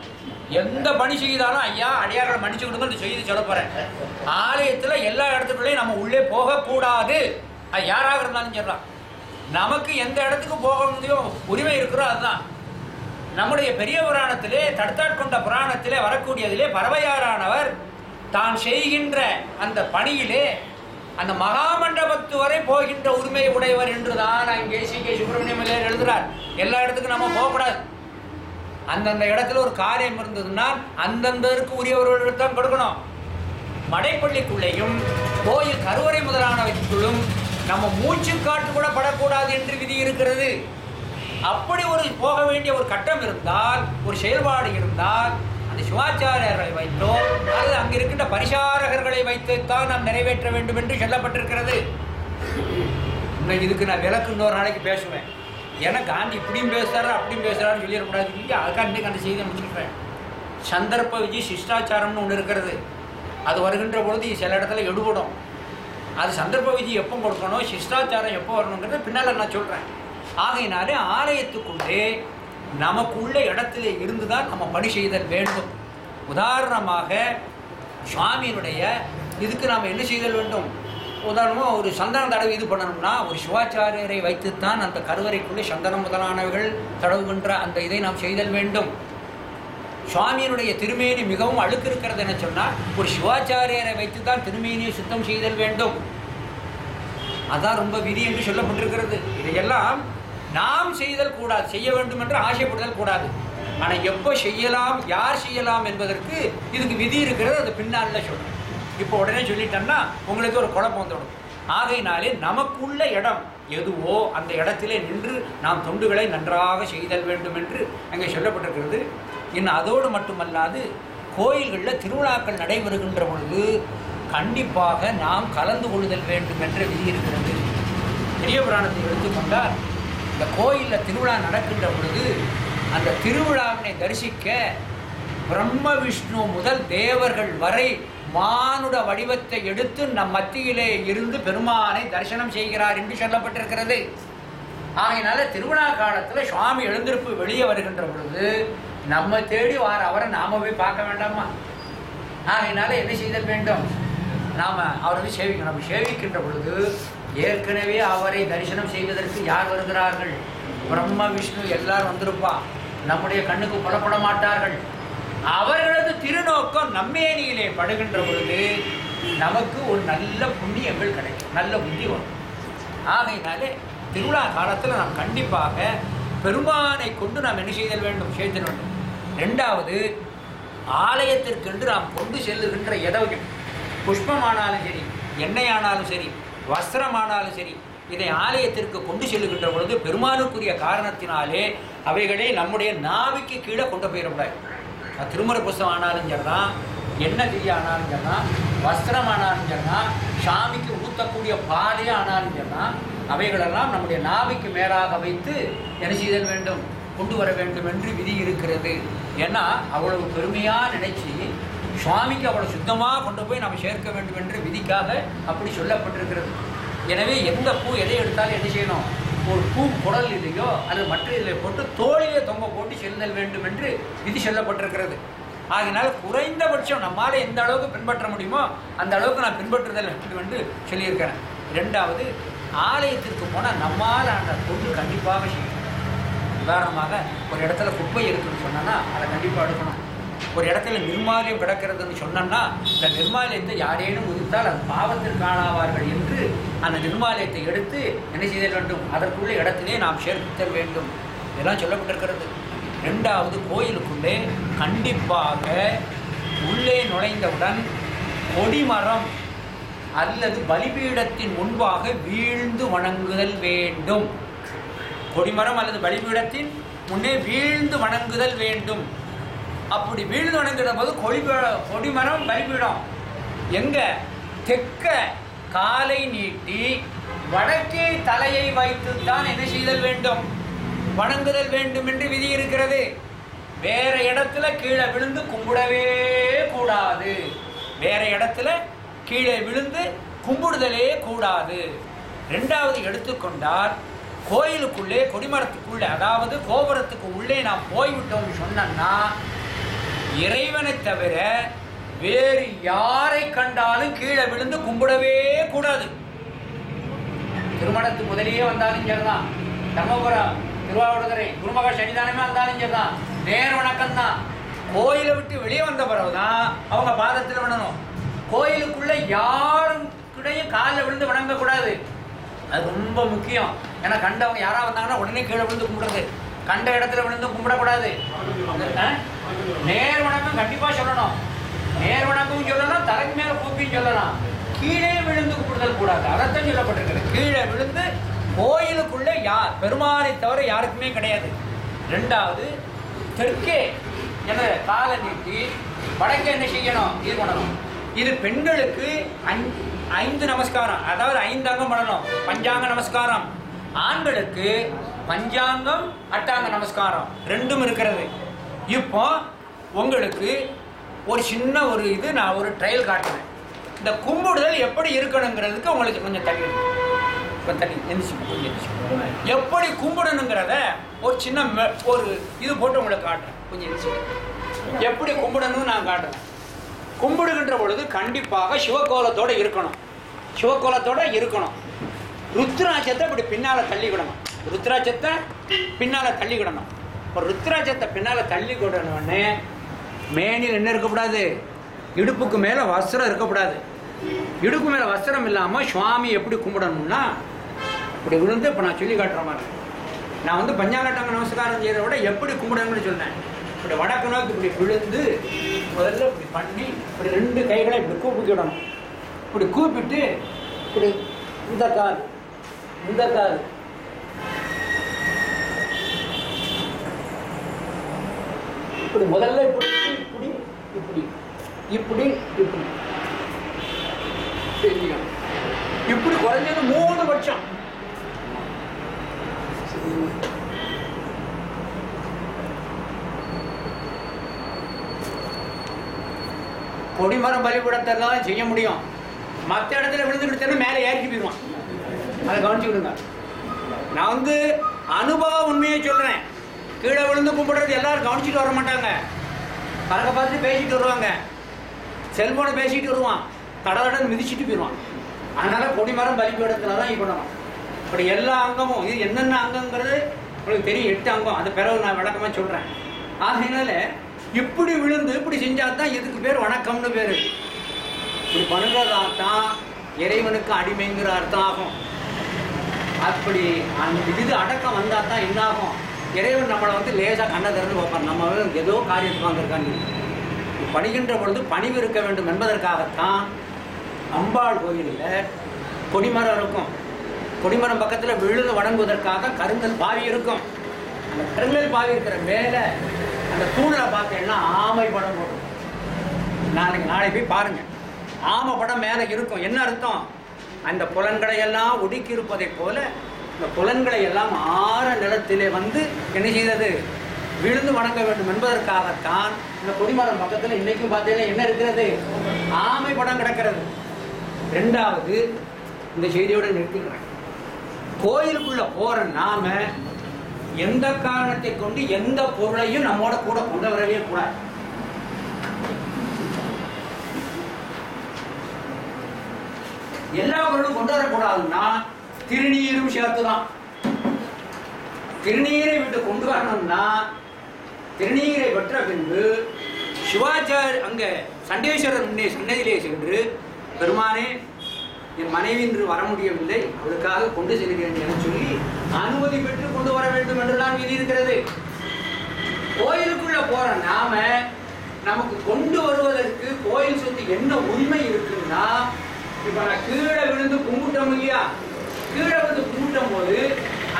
எந்த பணி செய்தாலும் ஐயா அடியார்களை மன்னிச்சு கொடுங்க செய்து சொல்ல போகிறேன். ஆலயத்தில் எல்லா இடத்துக்குள்ளேயும் நம்ம உள்ளே போகக்கூடாது. அது யாராக இருந்தாலும் சொல்லலாம். நமக்கு எந்த இடத்துக்கு போக முடியும் உரிமை இருக்கிறோ அதுதான். நம்முடைய பெரிய புராணத்திலே, தடுத்தாட்கொண்ட புராணத்திலே வரக்கூடியதிலே பறவையாரானவர் தான் செய்கின்ற அந்த பணியிலே அந்த மகாமண்டபத்து வரை போகின்ற உரிமை உடையவர் என்றுதான் அங்கே சி.கே. சுப்பிரமணியம் எழுதுகிறார். எல்லா இடத்துக்கும் நம்ம போகக்கூடாது. அந்தந்த இடத்துல ஒரு காரியம் இருந்ததுன்னா அந்தந்தருக்கு உரியவர்களுக்கு தான் கொடுக்கணும். மடைப்பள்ளிக்குள்ளேயும் கோயில் கருவறை முதலானவற்றுள்ளும் நம்ம மூச்சு காட்டு கூட படக்கூடாது என்று விதி இருக்கிறது. அப்படி ஒரு போக வேண்டிய ஒரு கட்டம் இருந்தால், ஒரு செயல்பாடு இருந்தால், அந்த சிவாச்சாரியர்களை வைத்தோ அல்லது அங்கே இருக்கின்ற பரிசாரகர்களை வைத்துத்தான் நாம் நிறைவேற்ற வேண்டும் என்று சொல்லப்பட்டிருக்கிறது. இதுக்கு நான் விளக்கு இன்னொரு நாளைக்கு பேசுவேன். ஏன்னா காந்தி இப்படியும் பேசுறாரு அப்படியும் பேசுறாருன்னு சொல்லிடக்கூடாது. அதுக்காக இன்றைக்கு அந்த செய்தியை முடிச்சுக்கிறேன். சந்தர்ப்ப விஜி சிஷ்டாச்சாரம்னு ஒன்று இருக்கிறது. அது வருகின்ற பொழுது சில இடத்துல எடுபடும். அது சந்தர்ப்ப விதி எப்போ கொடுக்கணும், சிஷ்டாச்சாரம் எப்போ வரணுங்கிறத பின்னால் நான் சொல்கிறேன். ஆகையினாலே ஆலயத்துக்குள்ளே நமக்குள்ள இடத்துல இருந்து தான் நம்ம பணி செய்தல் வேண்டும். உதாரணமாக சுவாமியினுடைய இதுக்கு நாம் என்ன செய்தல் வேண்டும்? உதாரணமாக ஒரு சந்தனம் தடவை இது பண்ணணும்னா ஒரு சிவாச்சாரியரை வைத்துத்தான் அந்த கருவறைக்குள்ளே சந்தனம் முதலானவர்கள் தடவுகின்ற அந்த இதை நாம் செய்தல் வேண்டும். சுவாமியினுடைய திருமேனி மிகவும் அழுக்கு இருக்கிறது என சொன்னால் ஒரு சிவாச்சாரியரை வைத்து தான் திருமேனியை சுத்தம் செய்தல் வேண்டும். அதான் ரொம்ப விதி என்று சொல்லப்பட்டிருக்கிறது. இதையெல்லாம் நாம் செய்தல் கூடாது, செய்ய வேண்டும் என்று ஆசைப்படுதல் கூடாது. ஆனால் எப்போ செய்யலாம், யார் செய்யலாம் என்பதற்கு இதுக்கு விதி இருக்கிறது. அது பின்னால் சொல்லணும். இப்போ உடனே சொல்லிட்டோம்னா உங்களுக்கு ஒரு குழப்பம் வந்துடும். ஆகையினாலே நமக்குள்ள இடம் எதுவோ அந்த இடத்திலே நின்று நாம் தொண்டுகளை நன்றாக செய்தல் வேண்டும் என்று அங்கே சொல்லப்பட்டிருக்கிறது. இன்னும் அதோடு மட்டுமல்லாது கோயில்களில் திருவிழாக்கள் நடைபெறுகின்ற பொழுது கண்டிப்பாக நாம் கலந்து கொள்ளுதல் வேண்டும் என்ற விதி இருக்கிறது. பெரிய புராணத்தை எடுத்துக்கொண்டால் இந்த கோயிலில் திருவிழா நடக்கின்ற பொழுது அந்த திருவிழாவினை தரிசிக்க பிரம்ம விஷ்ணு முதல் தேவர்கள் வரை மானுட வடிவத்தை எடுத்து நம் மத்தியிலே இருந்து பெருமானை தரிசனம் செய்கிறார் என்று சொல்லப்பட்டிருக்கிறது. ஆகையினால திருவிழா காலத்தில் சுவாமி எழுந்திருப்பு வெளியே வருகின்ற பொழுது நம்ம தேடி வார அவரை நாம போய் பார்க்க வேண்டாமா? ஆகையினால என்ன செய்தல் வேண்டும்? நாம் அவரை வந்து சேவிக்கணும். நம்ம சேவிக்கின்ற பொழுது ஏற்கனவே அவரை தரிசனம் செய்வதற்கு யார் வருகிறார்கள்? பிரம்ம விஷ்ணு எல்லாரும் வந்திருப்பா. நம்முடைய கண்ணுக்கு புலப்பட மாட்டார்கள். அவர்களது திருநோக்கம் நம்மேனியிலே படுகின்ற பொழுது நமக்கு ஒரு நல்ல புண்ணியங்கள் கிடைக்கும், நல்ல புத்தி வரும். ஆகையினாலே திருவிழா காலத்தில் நாம் கண்டிப்பாக பெருமானை கொண்டு நாம் என்ன செய்தல் வேண்டும்? செய்தல் வேண்டும். ரெண்டாவது, ஆலயத்திற்கென்று நாம் கொண்டு செல்லுகின்ற எதையும், புஷ்பமானாலும் சரி, எண்ணெய் ஆனாலும் சரி, வஸ்திரமானாலும் சரி, இதை ஆலயத்திற்கு கொண்டு செல்லுகின்ற பொழுது பெருமானுக்குரிய காரணத்தினாலே அவைகளை நம்முடைய நாவிக்கு கீழே கொண்டு போயிடக்கூடாது. திருமுறை புஸ்தகம் ஆனாலும் சரிதான், எண்ணெய் திரி ஆனாலும் சரிதான், வஸ்திரம் ஆனாலும் சரிதான், சாமிக்கு ஊற்றக்கூடிய பாலே ஆனாலும் சரிதான், அவைகளெல்லாம் நம்முடைய நாவிக்கு மேலாக வைத்து என்ன செய்தல் வேண்டும்? கொண்டு வர வேண்டும் என்று விதி இருக்கிறது. ஏன்னா அவ்வளவு பெருமையாக நினைச்சு சுவாமிக்கு அவ்வளவு சுத்தமாக கொண்டு போய் நம்ம சேர்க்க வேண்டும் என்று விதிக்காக அப்படி சொல்லப்பட்டிருக்கிறது. எனவே எந்த பூ எதை எடுத்தாலும் என்ன செய்யணும்? ஒரு பூ குடல் இல்லையோ அல்லது மற்ற இதில் போட்டு தோளிலே தொங்க போட்டு செல்லுதல் வேண்டும் என்று விதி சொல்லப்பட்டிருக்கிறது. ஆகினால குறைந்தபட்சம் நம்மால் எந்த அளவுக்கு பின்பற்ற முடியுமோ அந்த அளவுக்கு நான் பின்பற்றுதல் வேண்டும் என்று சொல்லியிருக்கிறேன். ரெண்டாவது, ஆலயத்திற்கு போனால் நம்மால் அந்த தொண்டு கண்டிப்பாக செய்யணும். உதாரணமாக ஒரு இடத்துல குப்பை இருக்குன்னு சொன்னோன்னா அதை கண்டிப்பாக எடுக்கணும். ஒரு இடத்துல நிர்மாலயம் கிடக்கிறதுன்னு சொன்னோன்னா இந்த நிர்மாலயத்தை யாரேனும் உதித்தால் அது பாவத்திற்கு ஆளாவார்கள் என்று அந்த நிர்மாலயத்தை எடுத்து என்ன செய்ய வேண்டும்? அதற்குள்ள இடத்திலே நாம் சேர்த்தல் வேண்டும். இதெல்லாம் சொல்லப்பட்டிருக்கிறது. ரெண்டாவது, கோயிலுக்குள்ளே கண்டிப்பாக உள்ளே நுழைந்தவுடன் கொடிமரம் அல்லது பலிபீடத்தின் முன்பாக வீழ்ந்து வணங்குதல் வேண்டும். கொடிமரம் அல்லது பலிபீடத்தின் முன்னே வீழ்ந்து வணங்குதல் வேண்டும். அப்படி வீழ்ந்து வணங்குகிற போது கொடிமரம் பலிபீடம் எங்க? தெற்க காலை நீட்டி வடக்கே தலையை வைத்து தான் என்ன செய்தல் வேண்டும்? வணங்குதல் வேண்டும் என்று விதி இருக்கிறது. வேற இடத்துல கீழே விழுந்து கும்பிடவே கூடாது. வேற இடத்துல கீழே விழுந்து கும்பிடுதலே கூடாது. ரெண்டாவது எடுத்துக்கொண்டால் கோயிலுக்குள்ளே கொடிமரத்துக்குள்ளே, அதாவது கோபுரத்துக்கு உள்ளே நாம் போய்விட்டோம்னு சொன்னோம்னா இறைவனை தவிர வேறு யாரை கண்டாலும் கீழே விழுந்து கும்பிடவே கூடாது. திருமணத்துக்கு முதலியே வந்தாலும் சரிதான், தர்மபுரம் திருவாவடுதுறை குருமக சன்னிதானமே வந்தாலும் சரிதான், நேர் வணக்கம் தான். கோயிலை விட்டு வெளியே வந்த பிறகுதான் அவங்க பாதத்தில் விடணும். கோயிலுக்குள்ள யாருக்கிடையும் காலில் விழுந்து வணங்கக்கூடாது. அது ரொம்ப முக்கியம். ஏன்னா கண்டவங்க யாராவது வந்தாங்கன்னா உடனே கீழே விழுந்து கும்பிடுறது, கண்ட இடத்துல விழுந்து கும்பிடக்கூடாது. நேர் வணக்கம் கண்டிப்பாக சொல்லணும். நேர் வணக்கம் சொல்லணும், தலைக்கு மேலே கூப்பின்னு சொல்லலாம். கீழே விழுந்து கும்பிடுதல் கூடாது. அதைத்தான் சொல்லப்பட்டிருக்கிறது. கீழே விழுந்து கோயிலுக்குள்ள பெருமானை தவிர யாருக்குமே கிடையாது. ரெண்டாவது, தெற்கே என காலை நீட்டி வடக்கே என்ன செய்யணும், இது பண்ணணும். இது பெண்களுக்கு 5 நமஸ்காரம், அதாவது 5 அங்கம் பண்ணணும், பஞ்சாங்க நமஸ்காரம். ஆண்களுக்கு பஞ்சாங்கம் அட்டாங்க நமஸ்காரம் ரெண்டும் இருக்கிறது. இப்போ உங்களுக்கு ஒரு சின்ன ஒரு இது நான் ஒரு ட்ரையல் காட்டுறேன். இந்த கும்பிடுதல் எப்படி இருக்கணுங்கிறதுக்கு உங்களுக்கு கொஞ்சம் தள்ளி இப்போ தள்ளி எந்திரிச்சு எப்படி கும்பிடணுங்கிறத ஒரு சின்ன ஒரு இது போட்டு உங்களுக்கு காட்டுறேன். கொஞ்சம் எந்திரிச்சு எப்படி கும்பிடணும்னு நான் காட்டுறேன். கும்பிடுகின்ற பொழுது கண்டிப்பாக சிவகோலத்தோடு இருக்கணும். சிவகோலத்தோடு இருக்கணும். ருத்ராட்சத்தை இப்படி பின்னால் தள்ளிக்கிடணும். ருத்ராட்சத்தை பின்னால் தள்ளிக்கிடணும். இப்போ ருத்ராட்சத்தை பின்னால் தள்ளி கொடுனோடனே மேனில் என்ன இருக்கக்கூடாது, இடுப்புக்கு மேலே வஸ்திரம் இருக்கக்கூடாது. இடுப்பு மேலே வஸ்திரம் இல்லாமல் சுவாமி எப்படி கும்பிடணும்னா இப்படி விழுந்து இப்போ நான் சொல்லி காட்டுற மாதிரி நான் வந்து பஞ்சாங்கட்டாங்க நமஸ்காரம் செய்கிறத விட எப்படி கும்பிடணும்னு சொன்னேன். இப்படி வடக்கு நோக்கி இப்படி விழுந்து முதல்ல இப்படி பண்ணி இப்படி 2 கைகளை இப்படி கூப்பிக்கிடணும். இப்படி கூப்பிட்டு இப்படி இந்த கால் இப்படி முதல்ல இப்படி இப்படி இப்படி இப்படி இப்படி இப்படி குறைஞ்சது 3 பட்சம். கொடிமரம் பலிபடத்தான் செய்ய முடியும். மற்ற இடத்துல விழுந்துக்கிட்டு மேலே ஏறிச்சு போயிடுவான். அதை கவனிச்சுக்கிடுங்க. நான் வந்து அனுபவ உண்மையை சொல்றேன். கீழே விழுந்து கும்பிடுறது எல்லாரும் கவனிச்சுட்டு வர மாட்டாங்க. பறக்க பார்த்துட்டு பேசிட்டு வருவாங்க, செல்போனை பேசிட்டு வருவான், கடலடன் மிதிச்சுட்டு போயிடுவான். அதனால கொடிமரம் பலிபீடத்துல தான் இது பண்ணணும். இப்படி எல்லா அங்கமும் இது என்னென்ன அங்கங்கிறது உங்களுக்கு தெரியும். 8 அங்கம். அந்த பிறகு நான் விளக்கமாக சொல்றேன். ஆகையினால இப்படி விழுந்து இப்படி செஞ்சாதான் இதுக்கு பேர் வணக்கம்னு பேரு. இப்படி பண்ணுறதான் இறைவனுக்கு அடிமைங்கிற அர்த்தம் ஆகும். அப்படி அந்த இது அடக்கம் வந்தால் தான் என்ன ஆகும், இறைவன் நம்மளை வந்து லேசாக கண்ணை திறந்து பார்ப்பார். நம்ம ஏதோ காரியத்துக்கு வந்திருக்காங்க. பணிகின்ற பொழுது பணிவு இருக்க வேண்டும் என்பதற்காகத்தான் அம்பாள் கோயிலில் கொடிமரம் இருக்கும். கொடிமரம் பக்கத்தில் விழுந்து வணங்குவதற்காக கருங்கல் பாவி இருக்கும். அந்த கருங்கல் பாவி இருக்கிற மேலே அந்த தூணில் பார்த்தீங்கன்னா ஆமை படம் போடும். நாளை போய் பாருங்கள். ஆமை படம் மேலே இருக்கும். என்ன அர்த்தம், அந்த புலன்களை எல்லாம் ஒடுக்கி இருப்பதை போல இந்த புலன்களை எல்லாம் ஆற நிலத்திலே வந்து என்ன செய்தது, விழுந்து வணங்க வேண்டும் என்பதற்காகத்தான் இந்த கொடிமரம் பக்கத்தில் இன்னைக்கும் பார்த்தீங்கன்னா என்ன இருக்கிறது, ஆமை படம் கிடக்கிறது. 2வது இந்த செய்தியோடு நிறுத்திக்கிறேன். கோயிலுக்குள்ள போற நாம எந்த காரணத்தை கொண்டு எந்த பொருளையும் நம்மோட கூட கொண்டு வரவே கூடாது. எல்லா பொருளும் கொண்டு வரக்கூடாதுன்னா திருநீரும் சேர்த்துதான். திருநீரை விட்டு கொண்டு வரணும்னா திருநீரை பெற்ற பின்பு சிவாச்சார் அங்க சண்டேஸ்வரர் முன்னே சன்னதியிலே சென்று, பெருமானே என் மனைவி இன்று வர முடியவில்லை, அவளுக்காக கொண்டு செல்கிறேன் என சொல்லி அனுமதி பெற்று கொண்டு வர வேண்டும் என்றுதான் விதி இருக்கிறது. கோயிலுக்குள்ள போற நாம நமக்கு கொண்டு வருவதற்கு கோயில் சொத்து என்ன உரிமை இருக்குன்னா, இப்ப நான் கீழே விழுந்து கும்பிட்டோம் இல்லையா, கீழே விழுந்து கும்பிட்டும் போது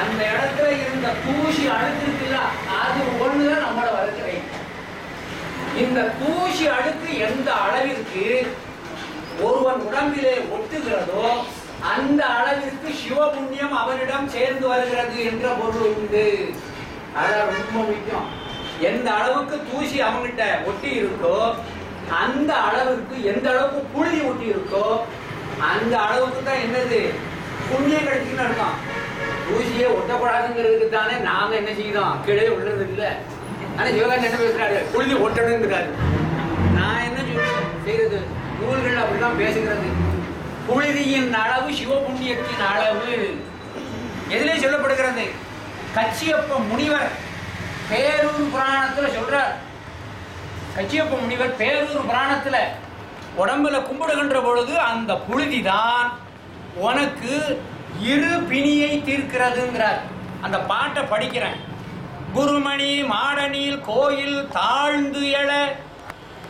அந்த இடத்துல இருந்த தூசி அழுக்கு இருக்குல்ல, அது ஒண்ணுதான் நம்மளோட வருகிற. இந்த தூசி அழுக்கு எந்த அளவிற்கு ஒருவன் உடம்பிலே ஒட்டுகிறதோ அந்த அளவிற்கு சிவபுண்ணியம் அவனிடம் சேர்ந்து வருகிறது என்ற பொருள் உண்டு. அதான் ரொம்ப முக்கியம். எந்த அளவுக்கு தூசி அவன்கிட்ட ஒட்டி இருக்கோ அந்த அளவுக்கு, எந்த அளவுக்கு புழுதி ஒட்டி இருக்கோ அந்த அளவுக்கு தான் என்னது புண்ணியம் கிடைச்சுன்னு அர்த்தம். தூசியே ஒட்டக்கூடாதுங்கிறதுக்கு தானே நாம என்ன செய்யறோம், கீழே விழுறது இல்லை. ஆனா சிவகாந்தி என்ன பேசுறாரு, புழுதி ஒட்டணுங்கிறாரு. நான் என்ன செய்யறது, நூல்கள் அப்படிதான் பேசுகிறது. புழுதியின் அளவு சிவபுண்ணியத்தின் அளவு. எதிலே சொல்லப்படுகிறது? கச்சியப்ப முனிவர் பேரூர் புராணத்தில் சொல்றார். கச்சியப்ப முனிவர் பேரூர் புராணத்தில் உடம்புல கும்பிடுகின்ற பொழுது அந்த புழுதிதான் உனக்கு இரு பிணியை தீர்க்கிறதுங்கிறார். அந்த பாட்டை படிக்கிறேன். குருமணி மாடனில் கோயில் தாழ்ந்து எழ,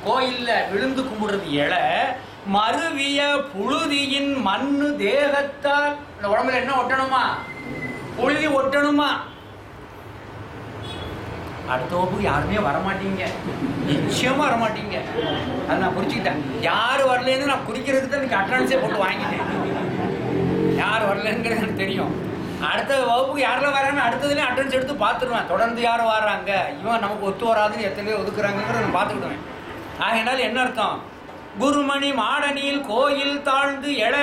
கோயில்ல விழுந்து கும்பிடுறது எழ, மருவிய புழுதியின் மண்ணு தேகத்தால். இந்த உடம்புல என்ன ஒட்டணுமா? புழுதி ஒட்டணுமா? அடுத்த வகுப்பு யாருமே வரமாட்டீங்க, நிச்சயமா வரமாட்டீங்க. அதை நான் குறிச்சுக்கிட்டேன். யார் வரலன்னு நான் குறிக்கிறதுக்கு தான் எனக்கு அட்டனன்ஸே போட்டு வாங்கிட்டேன். யார் வரலங்கிறது எனக்கு தெரியும். அடுத்த வகுப்புக்கு யாரெல்லாம் வரான்னு அடுத்ததுலேயும் அட்டன்ஸ் எடுத்து பார்த்துருவேன். தொடர்ந்து யாரும் வர்றாங்க, இவன் நமக்கு ஒத்து வராதுன்னு எத்தனையோ ஒதுக்குறாங்கிறத நான் பார்த்துக்கிடுவேன். ஆகையினால என்ன அர்த்தம்? குருமணி மாடனில் கோயில் தாழ்ந்து எழ,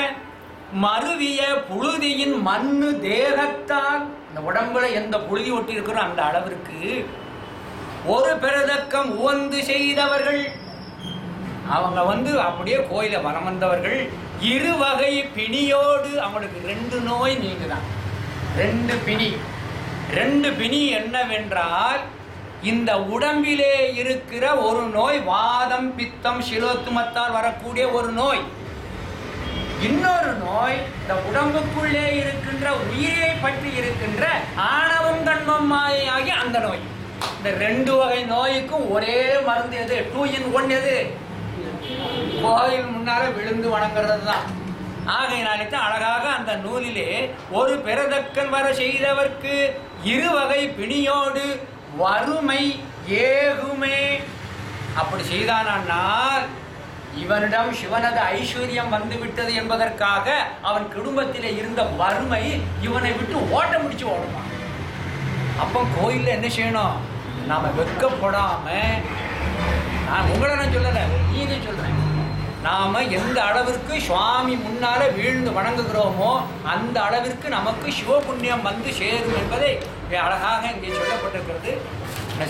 மருவிய புழுதியின் மண்ணு தேகத்தால். இந்த உடம்புல எந்த புழுதி ஒட்டி இருக்கிறோம் அந்த அளவிற்கு ஒரு பெருதக்கம் உவந்து செய்தவர்கள், அவங்க அப்படியே கோயில வரம் வந்தவர்கள். இரு வகை பிணியோடு அவங்களுக்கு 2 நோய் நீங்குதான். 2 பிணி. 2 பிணி என்னவென்றால், இந்த உடம்பிலே இருக்கிற ஒரு நோய் வாதம், பித்தம், சிலோத்துமத்தால் வரக்கூடிய ஒரு நோய். இன்னொரு நோய் இந்த உடம்புக்குள்ளே இருக்கின்ற உயிரை பற்றி இருக்கின்ற ஆணவம் கண்மம் மாயை அந்த நோய். இந்த 2 வகை நோய்க்கும் ஒரே மருந்து எது? 2 in 1 எது? கோயில் முன்னால விழுந்து வணங்குறது தான். ஆகையினாலே தான் அழகாக அந்த நூலிலே ஒரு பெருதக்கன் வர செய்தவர்க்கு 2 வகை பிணியோடு வறுமை ஏகுமே. அப்படி செய்தானால் இவனிடம் சிவனது ஐஸ்வர்யம் வந்துவிட்டது என்பதற்காக அவன் குடும்பத்திலே இருந்த வறுமை இவனை விட்டு ஓட்ட முடிச்சு ஓடுமா. அப்போ கோயிலில் என்ன செய்யணும்? நாம வெட்கப்படாம, நான் உங்களை நான் சொல்லலை, நீதி சொல்றேன். நாம எந்த அளவிற்கு சுவாமி முன்னால வீழ்ந்து வணங்குகிறோமோ அந்த அளவிற்கு நமக்கு சிவபுண்ணியம் வந்து சேரும் என்பதை அழகாக இங்கே சொல்லப்பட்டிருக்கிறது.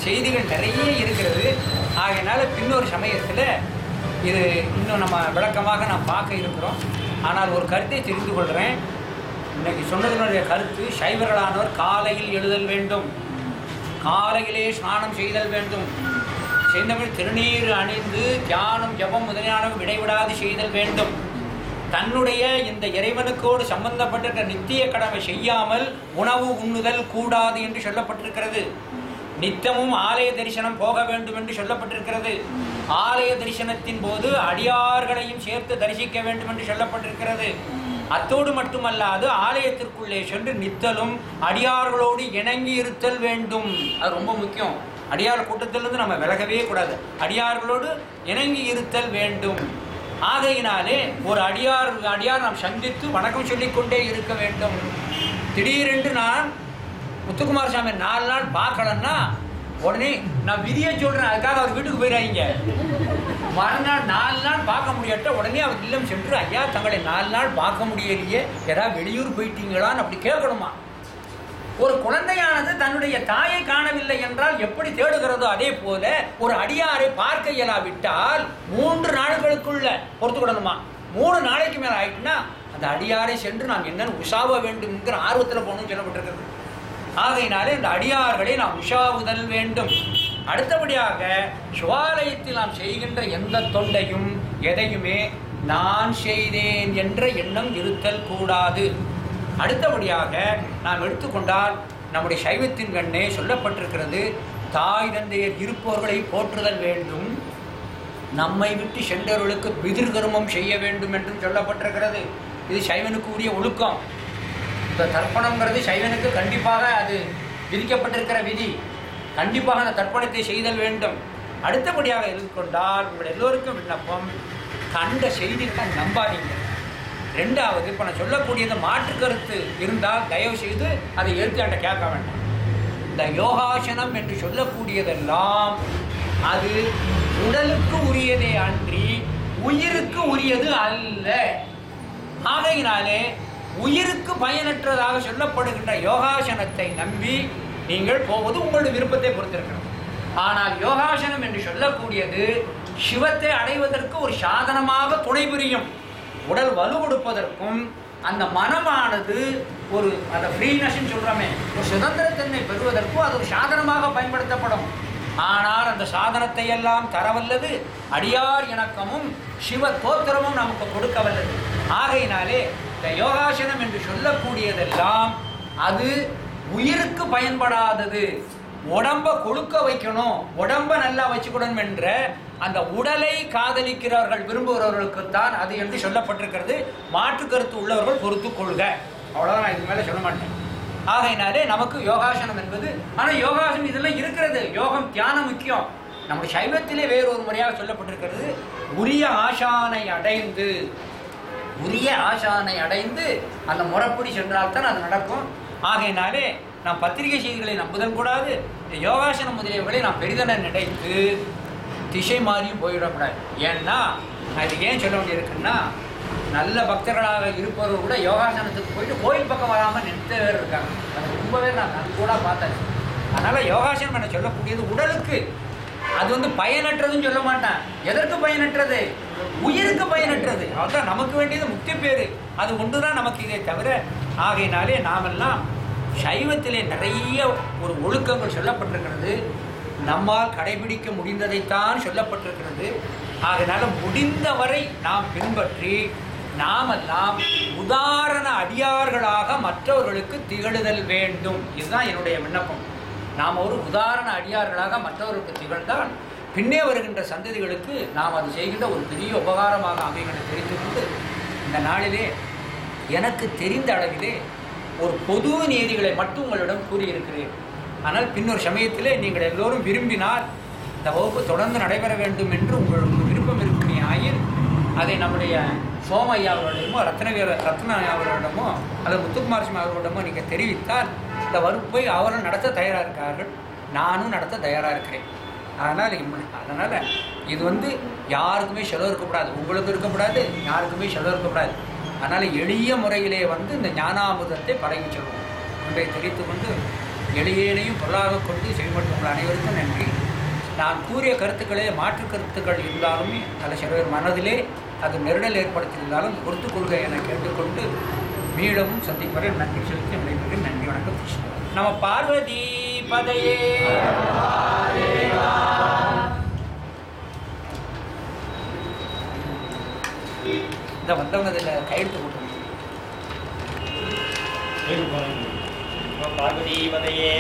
செய்திகள் நிறைய இருக்கிறது. ஆகையினால பின்னொரு சமயத்தில் இது இன்னும் நம்ம விளக்கமாக நாம் பார்க்க இருக்கிறோம். ஆனால் ஒரு கருத்தை தெரிந்து கொள்கிறேன். இன்னைக்கு சொன்னதனுடைய கருத்து, சைவர்களானவர் காலையில் எழுதல் வேண்டும், காலையிலே ஸ்நானம் செய்தல் வேண்டும், செய்தவர்கள் திருநீர் அணிந்து தியானம் ஜபம் முதலியானவை இடைவிடாது செய்தல் வேண்டும். தன்னுடைய இந்த இறைவனுக்கோடு சம்பந்தப்பட்ட நித்திய கடமை செய்யாமல் உணவு உண்ணுதல் கூடாது என்று சொல்லப்பட்டிருக்கிறது. நித்தமும் ஆலய தரிசனம் போக வேண்டும் என்று சொல்லப்பட்டிருக்கிறது. ஆலய தரிசனத்தின் போது அடியார்களையும் சேர்த்து தரிசிக்க வேண்டும் என்று சொல்லப்பட்டிருக்கிறது. அத்தோடு மட்டுமல்லாது ஆலயத்திற்குள்ளே சென்று நித்தலும் அடியார்களோடு இணங்கி இருத்தல் வேண்டும். அது ரொம்ப முக்கியம். அடியார் கூட்டத்திலிருந்து நம்ம விலகவே கூடாது. அடியார்களோடு இணங்கி இருத்தல் வேண்டும். ஆகையினாலே ஒரு அடியார் நாம் சந்தித்து வணக்கம் சொல்லிக்கொண்டே இருக்க வேண்டும். திடீரென்று நான் முத்துக்குமார் சாமி 4 நாள் பார்க்கலன்னா உடனே நான் விதியை சொல்கிறேன், அதுக்காக அவர் வீட்டுக்கு போயிடாதீங்க. மறுநாள் 4 நாள் பார்க்க முடியாட்ட உடனே அவர் இல்லம் சென்று, ஐயா தங்களை 4 நாள் பார்க்க முடியலையே, ஏதாவது வெளியூர் போயிட்டீங்களான்னு அப்படி கேட்கணுமா. ஒரு குழந்தையானது தன்னுடைய தாயை காணவில்லை என்றால் எப்படி தேடுகிறதோ அதே போல ஒரு அடியாரை பார்க்க இயலாவிட்டால் 3 நாட்களுக்குள்ள பொறுத்துக்கிடணுமா. 3 நாளைக்கு மேலே ஆயிட்டுன்னா அந்த அடியாரை சென்று நாம் என்னன்னு உஷாவ வேண்டும் என்கிற ஆர்வத்தில் போகணும்னு சொல்லப்பட்டிருக்கிறது. ஆகையினாலே இந்த அடியார்களை நாம் உஷாவுதல் வேண்டும். அடுத்தபடியாக சிவாலயத்தில் நாம் செய்கின்ற எந்த தொண்டையும் எதையுமே நான் செய்தேன் என்ற எண்ணம் இருத்தல் கூடாது. அடுத்தபடியாக நாம் எடுத்துக்கொண்டால் நம்முடைய சைவத்தின் கண்ணே சொல்லப்பட்டிருக்கிறது, தாய் தந்தையர் இருப்பவர்களை போற்றுதல் வேண்டும், நம்மை விட்டு சென்றவர்களுக்கு பிதிர்கர்மம் செய்ய வேண்டும் என்றும் சொல்லப்பட்டிருக்கிறது. இது சைவனுக்கு உரிய ஒழுக்கம். இந்த தர்ப்பணம்ங்கிறது சைவனுக்கு கண்டிப்பாக அது விதிக்கப்பட்டிருக்கிற விதி. கண்டிப்பாக அந்த தர்ப்பணத்தை செய்தல் வேண்டும். அடுத்தபடியாக எடுத்துக்கொண்டால் உங்கள் எல்லோருக்கும் விண்ணப்பம், கண்ட செய்திகளை நம்பாதீங்க. 2வது, இப்போ நான் சொல்லக்கூடியது மாற்று கருத்து இருந்தால் தயவு செய்து அதை ஏற்காண்ட கேட்க வேண்டாம். இந்த யோகாசனம் என்று சொல்லக்கூடியதெல்லாம் அது உடலுக்கு உரியதே அன்றி உயிருக்கு உரியது அல்ல. ஆகையினாலே உயிருக்கு பயனற்றதாக சொல்லப்படுகின்ற யோகாசனத்தை நம்பி நீங்கள் போவது உங்களுடைய விருப்பத்தை பொறுத்திருக்கிறது. ஆனால் யோகாசனம் என்று சொல்லக்கூடியது சிவத்தை அடைவதற்கு ஒரு சாதனமாக துணை புரியும். உடல் வலு கொடுப்பதற்கும் அந்த மனமானது ஒரு அந்த ஃப்ரீனஸ்ன்னு சொல்கிறோமே, ஒரு சுதந்திரத்தன்மை பெறுவதற்கும் அது ஒரு சாதனமாக பயன்படுத்தப்படும். ஆனால் அந்த சாதனத்தை எல்லாம் தரவல்லது அடியார் இணக்கமும் சிவ தோத்திரமும் நமக்கு கொடுக்க வல்லது. ஆகையினாலே இந்த யோகாசனம் என்று சொல்லக்கூடியதெல்லாம் அது உயிருக்கு பயன்படாதது. உடம்பை கொழுக்க வைக்கணும், உடம்பை நல்லா வச்சுக்கணும் என்ற அந்த உடலை காதலிக்கிறவர்கள் விரும்புகிறவர்களுக்குத்தான் அது என்று சொல்லப்பட்டிருக்கிறது. மாற்று கருத்து உள்ளவர்கள் பொறுத்து கொள்க. அவ்வளோதான், நான் இது மேலே சொல்ல மாட்டேன். ஆகையினாலே நமக்கு யோகாசனம் என்பது, ஆனால் யோகாசனம் இதெல்லாம் இருக்கிறது. யோகம் தியானம் முக்கியம். நம்முடைய சைவத்திலே வேறொரு முறையாக சொல்லப்பட்டிருக்கிறது, உரிய ஆசானை அடைந்து அந்த முறைப்படி சென்றால்தான் அது நடக்கும். ஆகையினாலே நாம் பத்திரிகை செய்திகளை நம்புதல் கூடாது. இந்த யோகாசனம் முதலியவர்களை நாம் பெரிதென நினைத்து திசை மாறியும் போயிடக்கூடாது. ஏன்னா நான் இது ஏன் சொல்ல வேண்டியிருக்குன்னா, நல்ல பக்தர்களாக இருப்பவர்கள் கூட யோகாசனத்துக்கு போயிட்டு கோயில் பக்கம் வராமல் நிறுத்த பேர் இருக்காங்க. அது ரொம்பவே நான் கூட பார்த்தேன். அதனால் யோகாசனம் என்ன சொல்லக்கூடியது உடலுக்கு, அது பயனற்றதுன்னு சொல்ல மாட்டேன். எதற்கு பயனற்றது? உயிருக்கு பயனற்றது. அதுதான் நமக்கு வேண்டியது முக்கிய பேர். அது ஒன்று தான் நமக்கு இதை தவிர. ஆகையினாலே நாமெல்லாம் சைவத்திலே நிறைய ஒரு ஒழுக்கங்கள் சொல்லப்பட்டிருக்கிறது. நம்மால் கடைபிடிக்க முடிந்ததைத்தான் சொல்லப்பட்டிருக்கிறது. அதனால் முடிந்தவரை நாம் பின்பற்றி நாமெல்லாம் உதாரண அடியார்களாக மற்றவர்களுக்கு திகழுதல் வேண்டும். இதுதான் என்னுடைய விண்ணப்பம். நாம் ஒரு உதாரண அடியார்களாக மற்றவர்களுக்கு திகழ்ந்தால் பின்னே வருகின்ற சந்ததிகளுக்கு நாம் அது செய்கின்ற ஒரு பெரிய உபகாரமாக அமைகளை தெரிந்து கொண்டு, இந்த நாளிலே எனக்கு தெரிந்த அளவிலே ஒரு பொது நீதிகளை மட்டும் உங்களிடம் கூறியிருக்கிறேன். ஆனால் பின்னொரு சமயத்திலே நீங்கள் எல்லோரும் விரும்பினால் இந்த வகுப்பு தொடர்ந்து நடைபெற வேண்டும் என்று உங்களுக்கு விருப்பம் இருக்குமே ஆயின், அதை நம்முடைய சோமையா அவர்களிடமோ ரத்னா அவர்களிடமோ அல்லது முத்துக்குமார் சிங் அவர்களிடமோ நீங்கள் தெரிவித்தால் இந்த வகுப்பை அவர்கள் நடத்த தயாராக இருக்கிறார்கள், நானும் நடத்த தயாராக இருக்கிறேன். அதனால் இது யாருக்குமே செலவு இருக்கக்கூடாது, உங்களுக்கு இருக்கக்கூடாது, யாருக்குமே செலவு இருக்கக்கூடாது. அதனால் எளிய முறையிலே இந்த ஞானாமுதத்தை பழகி சொல்வோம் என்பதை தெரிவித்து கொண்டு, எளியனையும் பொருளாக கொண்டு செயல்பட்டு உங்கள் அனைவருக்கும் நன்றி. நான் கூறிய கருத்துக்களே மாற்று கருத்துக்கள் இருந்தாலுமே அதில் சிலர் மனதிலே அது நெருடல் ஏற்படுத்தியிருந்தாலும் பொறுத்து கொள்கை என கேட்டுக்கொண்டு மீளவும் சந்திப்பதை நன்றி செலுத்தி விடைபெறும். நன்றி, வணக்கம். நம்ம பார்வதி பதையே. இந்த வந்தவங்க இதில் கையெழுத்து போட்டு பார்வதி பதையே.